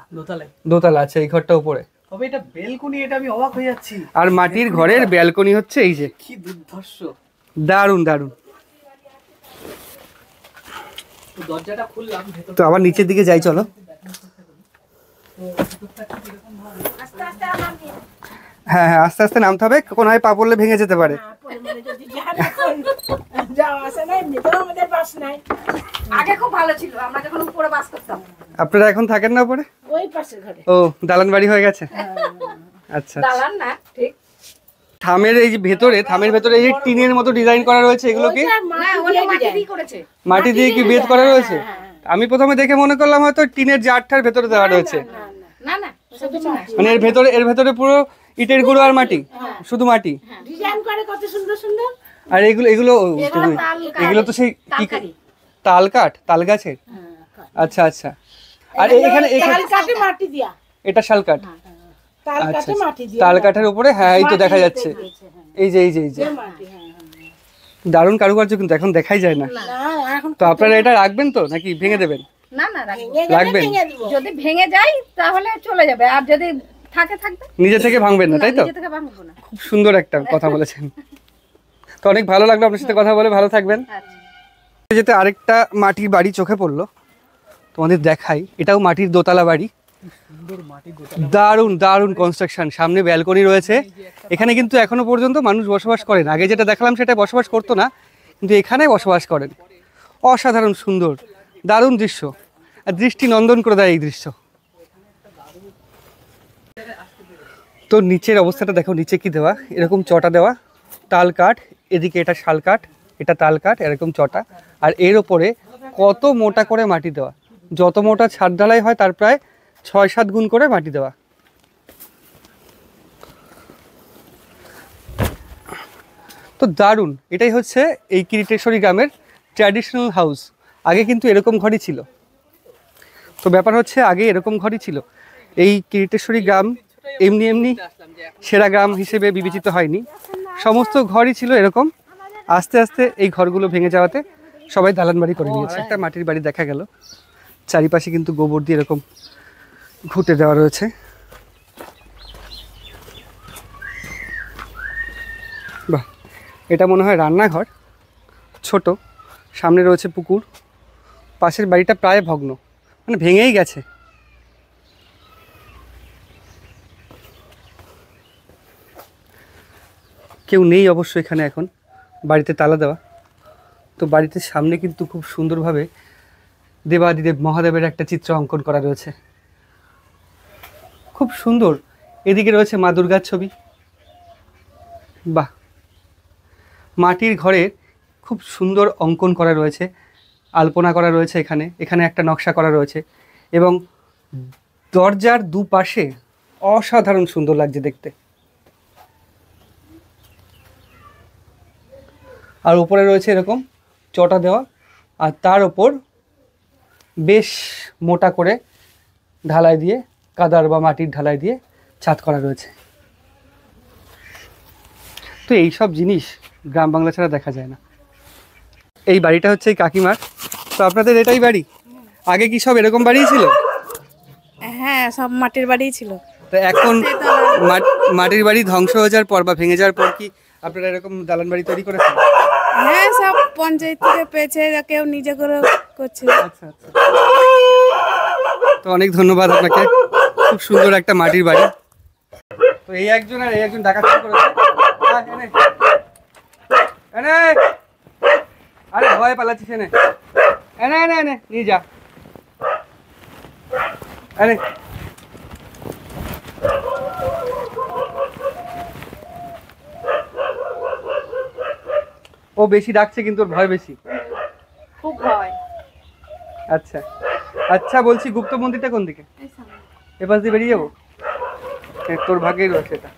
দোতলা আছে এই ঘরটা উপরে। তবে এটা ব্যালকনি, এটা আমি অবাক হয়ে যাচ্ছি। আর মাটির ঘরের ব্যালকনি হচ্ছে এই যে, কি দুর্ধর্ষ, দারুণ দারুণ। দরজাটা খুললাম, তো আবার নিচের দিকে যাই, চলো। হ্যাঁ হ্যাঁ, আস্তে আস্তে নামতে হবে, কোনো হয় পা পড়লে ভেঙে যেতে পারে। আগে খুব ভালো ছিল, আমরা যখন উপরে বাস করতাম। আপনারা এখন থাকেন না উপরে? ওই পাশের ঘরে। ও, দালান বাড়ি হয়ে গেছে। আচ্ছা, দালান না, ঠিক। থামের এই যে ভেতরে, থামের ভেতরে এই যে টিনের মতো ডিজাইন করা রয়েছে, এগুলো কি মাটি দিয়ে কি বেদ করা রয়েছে? আমি প্রথমে দেখে মনে করলাম হয়তো টিনের জারটার ভেতরে দেওয়া রয়েছে। না না, মানে এর ভেতরে পুরো ইটের গুঁড়ো আর মাটি, শুধু মাটি। ডিজাইন করে কত সুন্দর সুন্দর। আর এগুলো তো সেই তাল কাঠ, তাল গাছের। আচ্ছা আচ্ছা। আর এখানে মাটি দিয়া, এটা শাল কাঠ। আচ্ছা, তাল কাঠের উপরে, হ্যাঁ এই তো দেখা যাচ্ছে, এই যে দারুণ কারুকার্য কিন্তু এখন দেখাই যায় না। তো আপনারা এটা রাখবেন তো নাকি ভেঙে দেবেন? না না রাখবেন। যদি ভেঙে যায় তাহলে চলে যাবে, আর যদি থাকে থাকবে। নিজে থেকে ভাঙবেন না, তাই তো? নিজে থেকে ভাঙবো না। খুব সুন্দর একটা কথা বলেছেন। তো অনেক ভালো লাগলো আপনার সাথে কথা বলে, ভালো থাকবেন। যেতে আরেকটা মাটির বাড়ি চোখে পড়লো, তোমাদের দেখাই। এটাও মাটির দোতলা বাড়ি, দারুণ দারুণ কনস্ট্রাকশন। সামনে ব্যালকনি রয়েছে। এখানে কিন্তু এখনো পর্যন্ত মানুষ বসবাস করেন। আগে যেটা দেখালাম সেটা বসবাস করতো না, কিন্তু এখানে বসবাস করেন। অসাধারণ সুন্দর, দারুণ দৃশ্য, আর দৃষ্টি নন্দন করে দেয় এই দৃশ্য। তো নিচের অবস্থাটা দেখো, নিচে কি দেওয়া, এরকম চটা দেওয়া, তাল কাঠ, এদিকে এটা শাল কাঠ, এটা তাল কাঠ, এরকম চটা, আর এর ওপরে কত মোটা করে মাটি দেওয়া। যত মোটা ছাদ ঢালাই হয় তার প্রায় 6-7 গুণ করে মাটি দেওয়া। তো দারুণ। এটাই হচ্ছে এই কিরিটেশ্বরী গ্রামের ট্র্যাডিশনাল হাউস। আগে কিন্তু এরকম ঘরই ছিল। তো ব্যাপার হচ্ছে আগে এরকম ঘরই ছিল। এই কিরিটেশ্বরী গ্রাম এমনি এমনি সেরা গ্রাম হিসেবে বিবেচিত হয়নি, সমস্ত ঘরই ছিল এরকম। আস্তে আস্তে এই ঘরগুলো ভেঙে যাওয়াতে সবাই দালান বাড়ি করে নিয়েছে। একটা মাটির বাড়ি দেখা গেল, চারিপাশে কিন্তু গোবর দিয়ে এরকম ঘুঁটে দেওয়া রয়েছে। বাহ, এটা মনে হয় রান্নাঘর, ছোট। সামনে রয়েছে পুকুর। পাশের বাড়িটা প্রায় ভগ্ন, মানে ভেঙেই গেছে। কেউ নেই অবশ্য এখানে এখন, বাড়িতে তালা দেওয়া। তো বাড়িতে সামনে কিন্তু খুব সুন্দরভাবে দেবাদিদেব মহাদেবের একটা চিত্র অঙ্কন করা রয়েছে, খুব সুন্দর। এদিকে রয়েছে মা দুর্গার ছবি। বাহ, মাটির ঘরে খুব সুন্দর অঙ্কন করা রয়েছে, আলপনা করা রয়েছে। এখানে এখানে একটা নকশা করা রয়েছে, এবং দরজার দুপাশে অসাধারণ সুন্দর লাগছে দেখতে। আর উপরে রয়েছে এরকম চটা দেওয়া, আর তার ওপর বেশ মোটা করে ঢালাই দিয়ে, কাদার বা মাটির ঢালাই দিয়ে ছাদ করা রয়েছে। তো এই সব জিনিস গ্রাম বাংলা ছাড়া দেখা যায় না। এই বাড়িটা হচ্ছে এই কাকিমার। তো আপনাদের এটাই বাড়ি? আগে কি সব এরকম বাড়িই ছিল? হ্যাঁ, সব মাটির বাড়িই ছিল। তো এখন মাটির বাড়ি ধ্বংস হয়ে যাওয়ার পর বা ভেঙে যাওয়ার পর কি আপনারা এরকম দালান বাড়ি তৈরি করেছেন? হ্যাঁ, সব পঞ্চায়েত থেকে পেয়েছে, কেউ নিজে করে করছে। আচ্ছা আচ্ছা। তো অনেক ধন্যবাদ আপনাকে, খুব সুন্দর একটা মাটির বাড়ি। তো এই একজন আর এই একজন ডাকাতি করেছে। আরে ভয় পালাচ্ছিস, এনে এনে এনে এনে নিয়ে যা। আরে ও বেশি ডাকছে, কিন্তু ওর ভয় বেশি, খুব ভয়। আচ্ছা আচ্ছা, বলছি গুপ্ত মন্দিরটা কোন দিকে? এপাশ দিয়ে বেরিয়ে যাবো? তোর ভাগ্যেই রয়েছে এটা।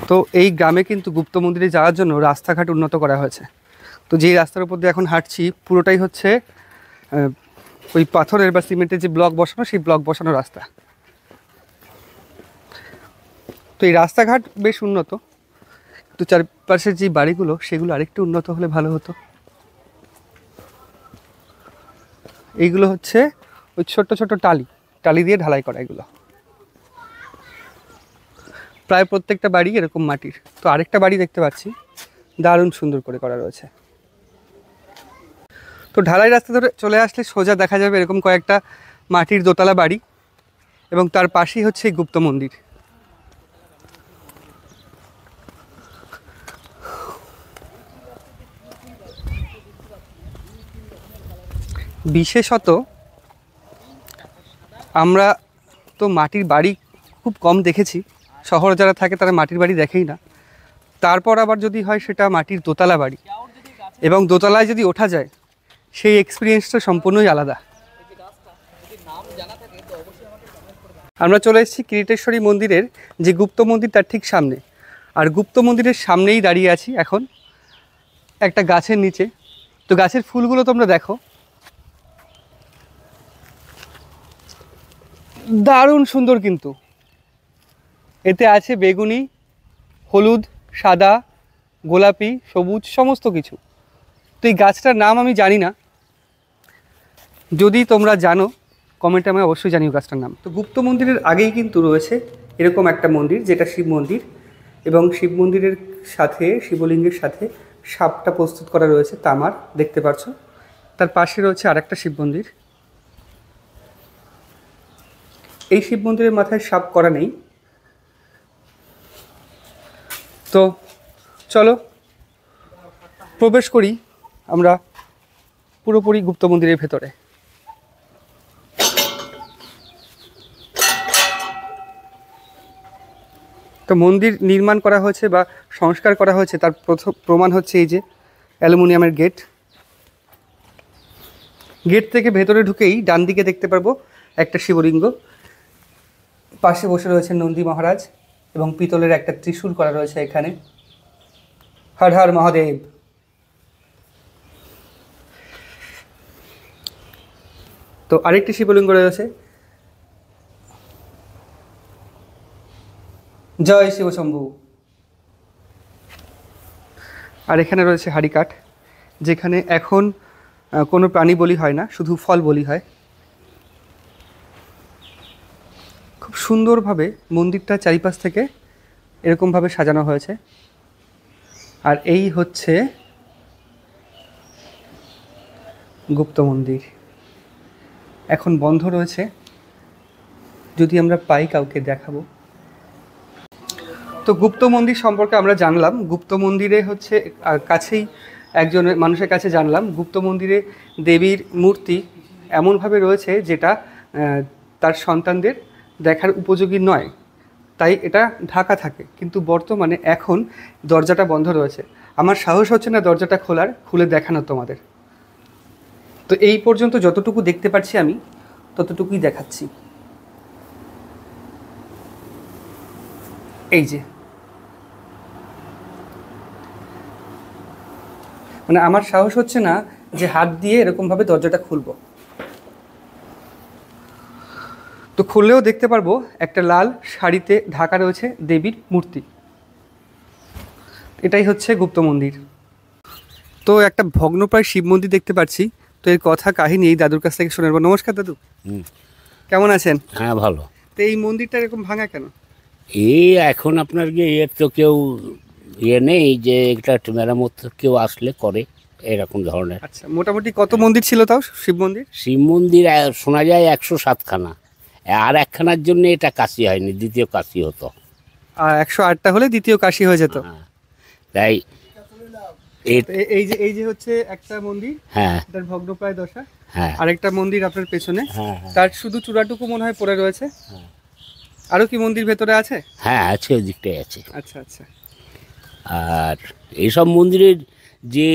তো এই গ্রামে কিন্তু গুপ্ত মন্দিরে যাওয়ার জন্য রাস্তাঘাট উন্নত করা হয়েছে। তো যেই রাস্তার উপর দিয়ে এখন হাঁটছি পুরোটাই হচ্ছে ওই পাথরের বা সিমেন্টের যে ব্লক বসানো, সেই ব্লক বসানো রাস্তা। তো এই রাস্তাঘাট বেশ উন্নত, তো চারপাশের যে বাড়িগুলো সেগুলো আরেকটু উন্নত হলে ভালো হতো। এইগুলো হচ্ছে ওই ছোট ছোট টালি দিয়ে ঢালাই করা। এগুলো প্রায় প্রত্যেকটা বাড়ি এরকম মাটির। তো আরেকটা বাড়ি দেখতে পাচ্ছি, দারুণ সুন্দর করে করা রয়েছে। তো ঢালাই রাস্তা ধরে চলে আসলে সোজা দেখা যাবে এরকম কয়েকটা মাটির দোতলা বাড়ি, এবং তার পাশেই হচ্ছে এই গুপ্ত মন্দির। বিশেষত আমরা তো মাটির বাড়ি খুব কম দেখেছি, শহরে যারা থাকে তারা মাটির বাড়ি দেখেই না। তারপর আবার যদি হয় সেটা মাটির দোতলা বাড়ি, এবং দোতলায় যদি ওঠা যায় সেই এক্সপিরিয়েন্সটা সম্পূর্ণই আলাদা। আমরা চলে এসেছি কিরিটেশ্বরী মন্দিরের যে গুপ্ত মন্দির তার ঠিক সামনে। আর গুপ্ত মন্দিরের সামনেই দাঁড়িয়ে আছি এখন একটা গাছের নিচে। তো গাছের ফুলগুলো তোমরা দেখো, দারুণ সুন্দর। কিন্তু এতে আছে বেগুনি, হলুদ, সাদা, গোলাপি, সবুজ, সমস্ত কিছু। তো এই গাছটার নাম আমি জানি না, যদি তোমরা জানো কমেন্টে আমি অবশ্যই জানিও গাছটার নাম। তো গুপ্ত মন্দিরের আগেই কিন্তু রয়েছে এরকম একটা মন্দির, যেটা শিব মন্দির, এবং শিব মন্দিরের সাথে শিবলিঙ্গের সাথে সাপটা প্রস্তুত করা রয়েছে তামার, দেখতে পাচ্ছ। তার পাশে রয়েছে আরেকটা শিব মন্দির। এই শিব মন্দিরের মাথায় সাপ করা নেই। তো চলো প্রবেশ করি আমরা পুরোপুরি গুপ্ত মন্দিরের ভেতরে। তো মন্দির নির্মাণ করা হয়েছে বা সংস্কার করা হয়েছে তার প্রমাণ হচ্ছে এই যে অ্যালুমিনিয়ামের গেট। গেট থেকে ভেতরে ঢুকেই ডান দিকে দেখতে পারবো একটা শিবলিঙ্গ, পাশে বসে রয়েছে নন্দী মহারাজ এবং পিতলের একটা ত্রিশূল করা রয়েছে এখানে। হর হর মহাদেব। তো আরেকটি শিবলিঙ্গ রয়েছে, জয় শিব শম্ভু। আর এখানে রয়েছে হাড়িকাঠ, যেখানে এখন কোনো প্রাণী বলি হয় না, শুধু ফল বলি হয়। খুব সুন্দরভাবে মন্দিরটা চারিপাশ থেকে এরকমভাবে সাজানো হয়েছে। আর এই হচ্ছে গুপ্ত মন্দির, এখন বন্ধ রয়েছে, যদি আমরা পাই কাউকে দেখাবো। তো গুপ্ত মন্দির সম্পর্কে আমরা জানলাম। গুপ্ত মন্দিরে হচ্ছে কাছেই একজন মানুষের কাছে জানলাম গুপ্ত মন্দিরে দেবীর মূর্তি এমনভাবে রয়েছে যেটা তার সন্তানদের দেখার উপযোগী নয়, তাই এটা ঢাকা থাকে। কিন্তু বর্তমানে এখন দরজাটা বন্ধ রয়েছে। আমার সাহস হচ্ছে না দরজাটা খোলার, খুলে দেখানো তোমাদের। তো এই পর্যন্ত যতটুকু দেখতে পাচ্ছি আমি ততটুকুই দেখাচ্ছি। এই যে মানে আমার সাহস হচ্ছে না যে হাত দিয়ে এরকমভাবে দরজাটা খুলবো। তো খুললেও দেখতে পারবো একটা লাল শাড়িতে ঢাকা রয়েছে দেবীর মূর্তি। এটাই হচ্ছে গুপ্ত মন্দির। তো একটা ভগ্নপ্রায় শিব মন্দির দেখতে পাচ্ছি। তো এর কথা কাহিনী এই দাদুর কাছ থেকে শুনে নেবো। নমস্কার দাদু, কেমন আছেন? হ্যাঁ ভালো। তো এই মন্দিরটা এরকম ভাঙা কেন? এই এখন আপনার এর তো কেউ নেই যে এটা মেরামত কেউ আসলে করে এরকম ধরনের। আচ্ছা, মোটামুটি কত মন্দির ছিল তাও শিব মন্দির? শিব মন্দির শোনা যায় 107খানা, আর একখানার জন্য এটা কাশি হয়নি, দ্বিতীয় কাশি হতো। আর 108টা হলে দ্বিতীয় কাশি হয়ে যেত। তাই এই যে হচ্ছে একটা মন্দির, হ্যাঁ এটার ভগ্নপ্রায় দশা। হ্যাঁ, আরেকটা মন্দির আপনার পেছনে, হ্যাঁ তার শুধু চূড়াটুকু মনে হয় পড়ে রয়েছে। আরো কি মন্দির ভেতরে আছে? হ্যাঁ আছে, ওই দিকটাই আছে। আচ্ছা আচ্ছা। আর এইসব মন্দিরের যে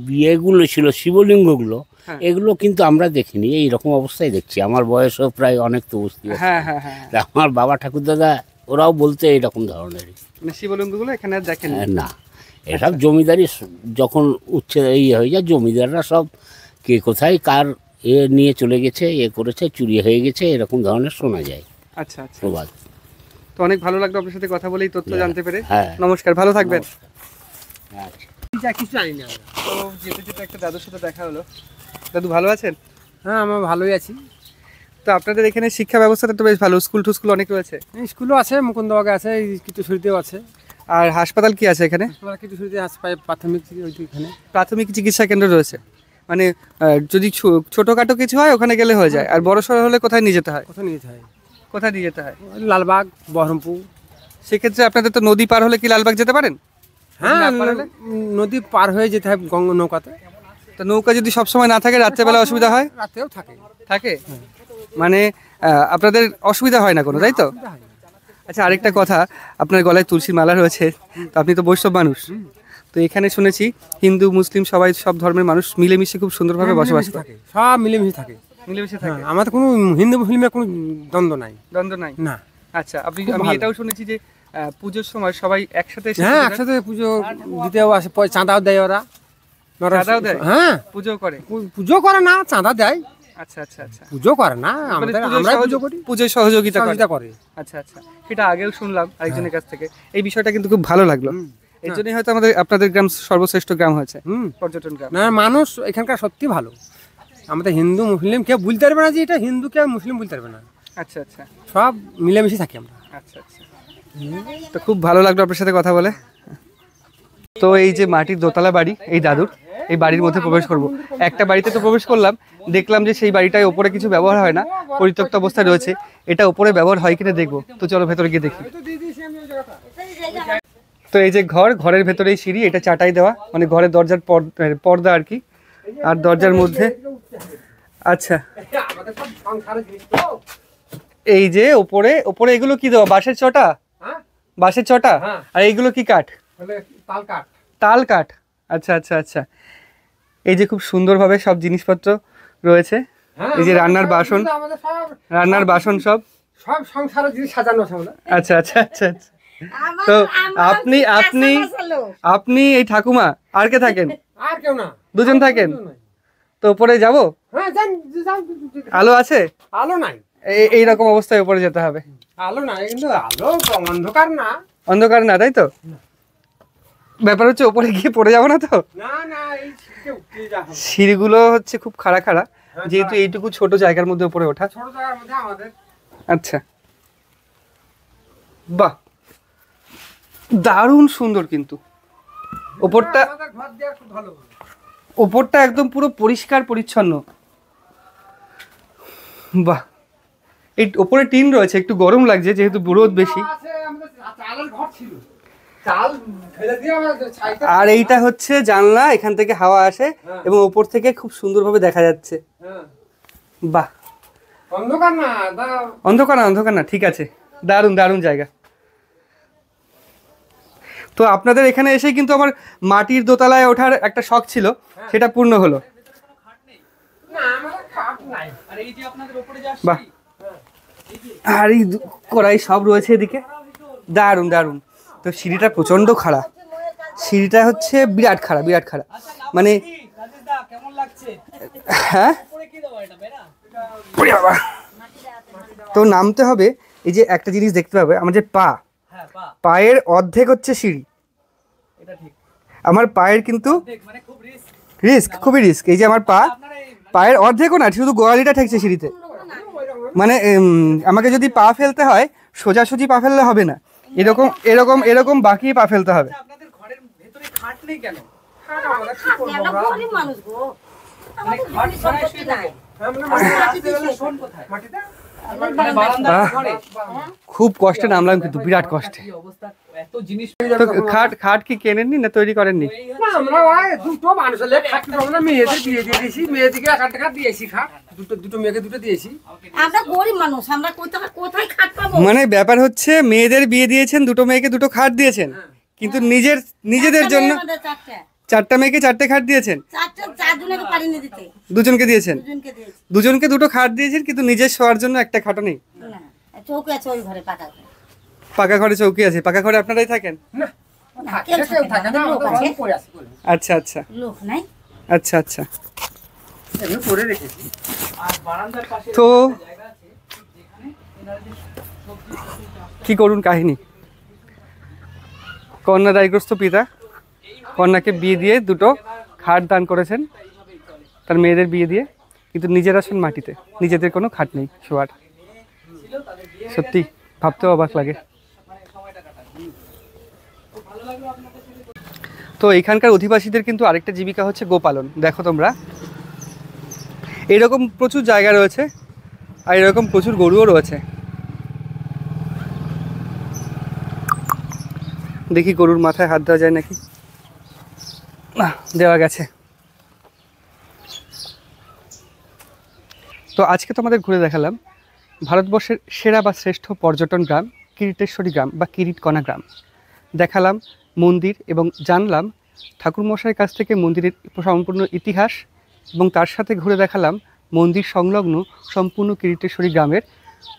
বিয়েগুলো ছিল শিবলিঙ্গগুলো, এগুলো কিন্তু আমরা দেখিনি, এইরকম অবস্থায় দেখছি। আমার বয়সও প্রায় অনেক, তো বুঝতে আমার বাবা ঠাকুর দাদা ওরাও বলতে এইরকম ধরনের শিবলিঙ্গগুলো এখানে দেখেন না। এসব জমিদারি যখন হয়ে যায়, জমিদাররা সব কে কোথায় কার নিয়ে চলে গেছে, করেছে, চুরি হয়ে গেছে, এরকম ধরনের শোনা যায়। আচ্ছা আচ্ছা, তো অনেক ভালো লাগলো আপনার সাথে কথা বলেই তথ্য জানতে পেরে। হ্যাঁ, নমস্কার, ভালো থাকবেন। কিছু জানি না। তো যেতে যেতে একটা দাদুর সাথে দেখা হলো। দাদু ভালো আছেন? হ্যাঁ, আমরা ভালোই আছি। তো আপনাদের এখানে শিক্ষা ব্যবস্থাটা তো বেশ ভালো, স্কুল টুস্কুল অনেক রয়েছে। স্কুলও আছে, মুকুন্দবাগে আছে, কিটুছড়িতেও আছে। আর হাসপাতাল কি আছে এখানে? কিটুছড়িতে হাসপাতাল, প্রাথমিক চিকিৎসা কেন্দ্র রয়েছে। মানে যদি ছোটোখাটো কিছু হয় ওখানে গেলে হয়ে যায়, আর বড়সড় হলে কোথায় নিয়ে যেতে হয়? কোথায় নিয়ে যেতে হয়? কোথায় নিয়ে যেতে হয়? লালবাগ, বহরমপুর। সেক্ষেত্রে আপনাদের তো নদী পার হলে কি লালবাগ যেতে পারেন? হ্যাঁ, নদী পার হয়ে যেতে হয় গঙ্গা নৌকাতে। তো নৌকা যদি সবসময় না থাকে, রাত্রেবেলা অসুবিধা হয়? রাতেও থাকে। থাকে মানে আপনাদের অসুবিধা হয় না কোনো, তাই তো? আচ্ছা, আরেকটা কথা, আপনার গলায় তুলসীর মালা রয়েছে, তো আপনি তো বৈষ্ণব মানুষ। তো এখানে শুনেছি হিন্দু মুসলিম সবাই, সব ধর্মের মানুষ মিলেমিশে খুব সুন্দরভাবে বসবাস করে। সব মিলেমিশে থাকে। মিলেমিশে থাকে, আমাদের কোনো হিন্দু মুসলিমের কোনো দ্বন্দ্ব নাই। দ্বন্দ্ব নাই না। আচ্ছা, আমি এটাও শুনেছি যে পুজোর সময় সবাই একসাথে, হ্যাঁ একসাথে পুজো দিতেও আসে, চাঁদাও দেয় ওরা। চাঁদাও দেয়? হ্যাঁ, পুজো করে। পুজো করে না, চাঁদা দেয়। আচ্ছা আচ্ছা আচ্ছা, পুজো করে না, আমরা পুজো করি, পুজোয় সহযোগিতা করে। আচ্ছা আচ্ছা, সেটা আগেও শুনলাম আরেকজনের কাছ থেকে, এই বিষয়টা কিন্তু খুব ভালো লাগলো। এর জন্যই হয়তো আপনাদের গ্রাম সর্বশ্রেষ্ঠ গ্রাম হয়েছে, পর্যটন গ্রাম। না, মানুষ এখানকার সত্যি ভালো। আমাদের হিন্দু মুসলিম কেউ বলতে পারবে না যে এটা হিন্দু, কেউ মুসলিম বলতে পারবে না। আচ্ছা আচ্ছা, সব মিলেমিশে থাকি আমরা। আচ্ছা আচ্ছা, তো খুব ভালো লাগলো আপনার সাথে কথা বলে। তো এই যে মাটির দোতলা বাড়ি, এই দাদুর এই বাড়ির মধ্যে প্রবেশ করব। একটা বাড়িতে তো প্রবেশ করলাম, দেখলাম যে সেই বাড়িটায় ওপরে কিছু ব্যবহার হয় না, পরিত্যক্ত অবস্থায় রয়েছে। এটা ওপরে ব্যবহার হয় কিনা দেখবো, তো চলো ভেতরে গিয়ে দেখি। তো এই যে ঘরের ভেতরেই সিঁড়ি, এটা চাটাই দেওয়া, মানে ঘরের দরজার পর্দা আর কি, আর দরজার মধ্যে আচ্ছা এই যে ওপরে ওপরে এগুলো কি দেওয়া, বাঁশের চটা, বাঁশের চটা, আর এইগুলো কি কাঠ? তাল কাঠ। আচ্ছা আচ্ছা আচ্ছা, এই যে খুব সুন্দরভাবে সব জিনিসপত্র রয়েছে, এই যে রান্নার বাসন সব সংসারের জিনিস সাজানো। আচ্ছা আচ্ছা আচ্ছা আচ্ছা, তো আপনি আপনি আপনি এই ঠাকুমা আর কে থাকেন? আর কেউ না, দুজন থাকেন। তো উপরে যাবো? আলো আছে? আলো নাই, এইরকম অবস্থায় উপরে যেতে হবে। আলো নাই, কিন্তু আলো অন্ধকার না, অন্ধকার না, তাই তো? ব্যাপার হচ্ছে ওপরে গিয়ে পড়ে যাবো না তো? সিঁড়িগুলো হচ্ছে খুব খাড়া খাড়া, যেহেতু এইটুকু ছোট জায়গার মধ্যে উপরে ওঠা। আচ্ছা, বাহ, দারুণ সুন্দর। কিন্তু ওপরটা একদম পুরো পরিষ্কার পরিচ্ছন্ন। বাহ, এই ওপরে টিন রয়েছে, একটু গরম লাগছে যেহেতু রোদ বেশি। আর এইটা হচ্ছে জানলা, এখান থেকে হাওয়া আসে এবং উপর থেকে খুব সুন্দরভাবে দেখা যাচ্ছে। বাহ, অন্ধকার না, অন্ধকার না, ঠিক আছে, দারুণ দারুণ জায়গা। তো আপনাদের এখানে এসে কিন্তু আমার মাটির দোতলায় ওঠার একটা শখ ছিল, সেটা পূর্ণ হলো। বাহ, আর এই কড়াই সব রয়েছে এদিকে, দারুণ দারুণ। তো সিঁড়িটা প্রচন্ড খাড়া, সিঁড়িটা হচ্ছে বিরাট খাড়া, বিরাট খাড়া, মানে হ্যাঁ। তো নামতে হবে, এই যে একটা জিনিস দেখতে পাবে, আমার যে পায়ের অর্ধেক হচ্ছে সিঁড়ি, আমার পায়ের কিন্তু রিস্ক, খুবই রিস্ক। এই যে আমার পায়ের অর্ধেকও না, শুধু গোয়ালিটা ঠেকছে সিঁড়িতে, মানে আমাকে যদি পা ফেলতে হয় সোজাসুজি পা ফেললে হবে না, এরকম এরকম এরকম বাকি পা ফেলতে হবে। খুব কষ্টে নামলাম, কিন্তু বিরাট কষ্টে। খাট কি কেনেননি না তৈরি করেননি? আমরা দুটো মানুষের মেয়েদের বিয়ে দিয়ে দিয়েছি, মেয়েদিকে 1 টাকা দিয়েছি, খাট দুটো মেয়েকে দুটো দিয়েছি। আমরা গরিব মানুষ, আমরা কোথায় খাট পাবো? মানে ব্যাপার হচ্ছে মেয়েদের বিয়ে দিয়েছেন, দুটো মেয়েকে দুটো খাট দিয়েছেন, কিন্তু নিজেদের জন্য 4টা মেয়েকে 4টে খাট দিয়েছেন, দুজনকে দিয়েছেন, দুজনকে দুটো খাট দিয়েছেন, কিন্তু নিজের শোয়ার জন্য একটা খাটও নেই। পাকা ঘরে চৌকি আছে, পাকা ঘরে আপনারাই থাকেন? আচ্ছা আচ্ছা আচ্ছা আচ্ছা, তো কি করুন কাহিনী, কন্যা দায়গ্রস্ত পিতা কন্যাকে বিয়ে দিয়ে দুটো খাট দান করেছেন, তার মেয়েদের বিয়ে দিয়ে, কিন্তু নিজেরা আসেন মাটিতে, নিজেদের কোনো খাট নেই শোয়ার। সত্যি ভাবতেও অবাক লাগে। তো এখানকার অধিবাসীদের কিন্তু আরেকটা জীবিকা হচ্ছে গোপালন। দেখো তোমরা, এরকম প্রচুর জায়গা রয়েছে, আর এরকম প্রচুর গরুও রয়েছে। দেখি গরুর মাথায় হাত দেওয়া যায় নাকি, না দেওয়া গেছে। তো আজকে তোমাদের ঘুরে দেখালাম ভারতবর্ষের সেরা বা শ্রেষ্ঠ পর্যটন গ্রাম কিরিটেশ্বরী গ্রাম বা কিরিটকণা গ্রাম। দেখালাম মন্দির এবং জানলাম ঠাকুরমশাইয়ের কাছ থেকে মন্দিরের সম্পূর্ণ ইতিহাস, এবং তার সাথে ঘুরে দেখালাম মন্দির সংলগ্ন সম্পূর্ণ কিরিটেশ্বরী গ্রামের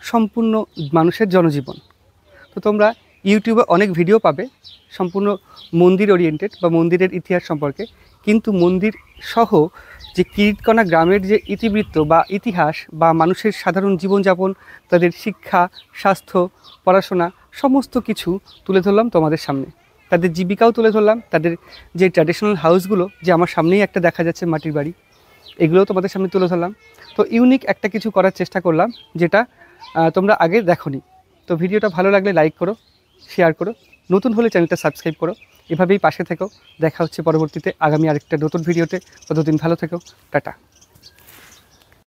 সম্পূর্ণ মানুষের জনজীবন। তো তোমরা ইউটিউবে অনেক ভিডিও পাবে সম্পূর্ণ মন্দির ওরিয়েন্টেড বা মন্দিরের ইতিহাস সম্পর্কে, কিন্তু মন্দির সহ যে কিরিটকণা গ্রামের যে ইতিবৃত্ত বা ইতিহাস বা মানুষের সাধারণ জীবনযাপন, তাদের শিক্ষা, স্বাস্থ্য, পড়াশোনা সমস্ত কিছু তুলে ধরলাম তোমাদের সামনে। তাদের জীবিকাও তুলে ধরলাম, তাদের যে ট্র্যাডিশনাল হাউসগুলো, যে আমার সামনেই একটা দেখা যাচ্ছে মাটির বাড়ি, এগুলোও তোমাদের সামনে তুলে ধরলাম। তো ইউনিক একটা কিছু করার চেষ্টা করলাম যেটা তোমরা আগে দেখোনি। তো ভিডিওটা ভালো লাগলে লাইক করো, শেয়ার করো, নতুন হলে চ্যানেলটা সাবস্ক্রাইব করো। এভাবেই পাশে থেকো। দেখা হচ্ছে পরবর্তীতে আগামী আরেকটা নতুন ভিডিওতে। ততদিন ভালো থেকো, টাটা।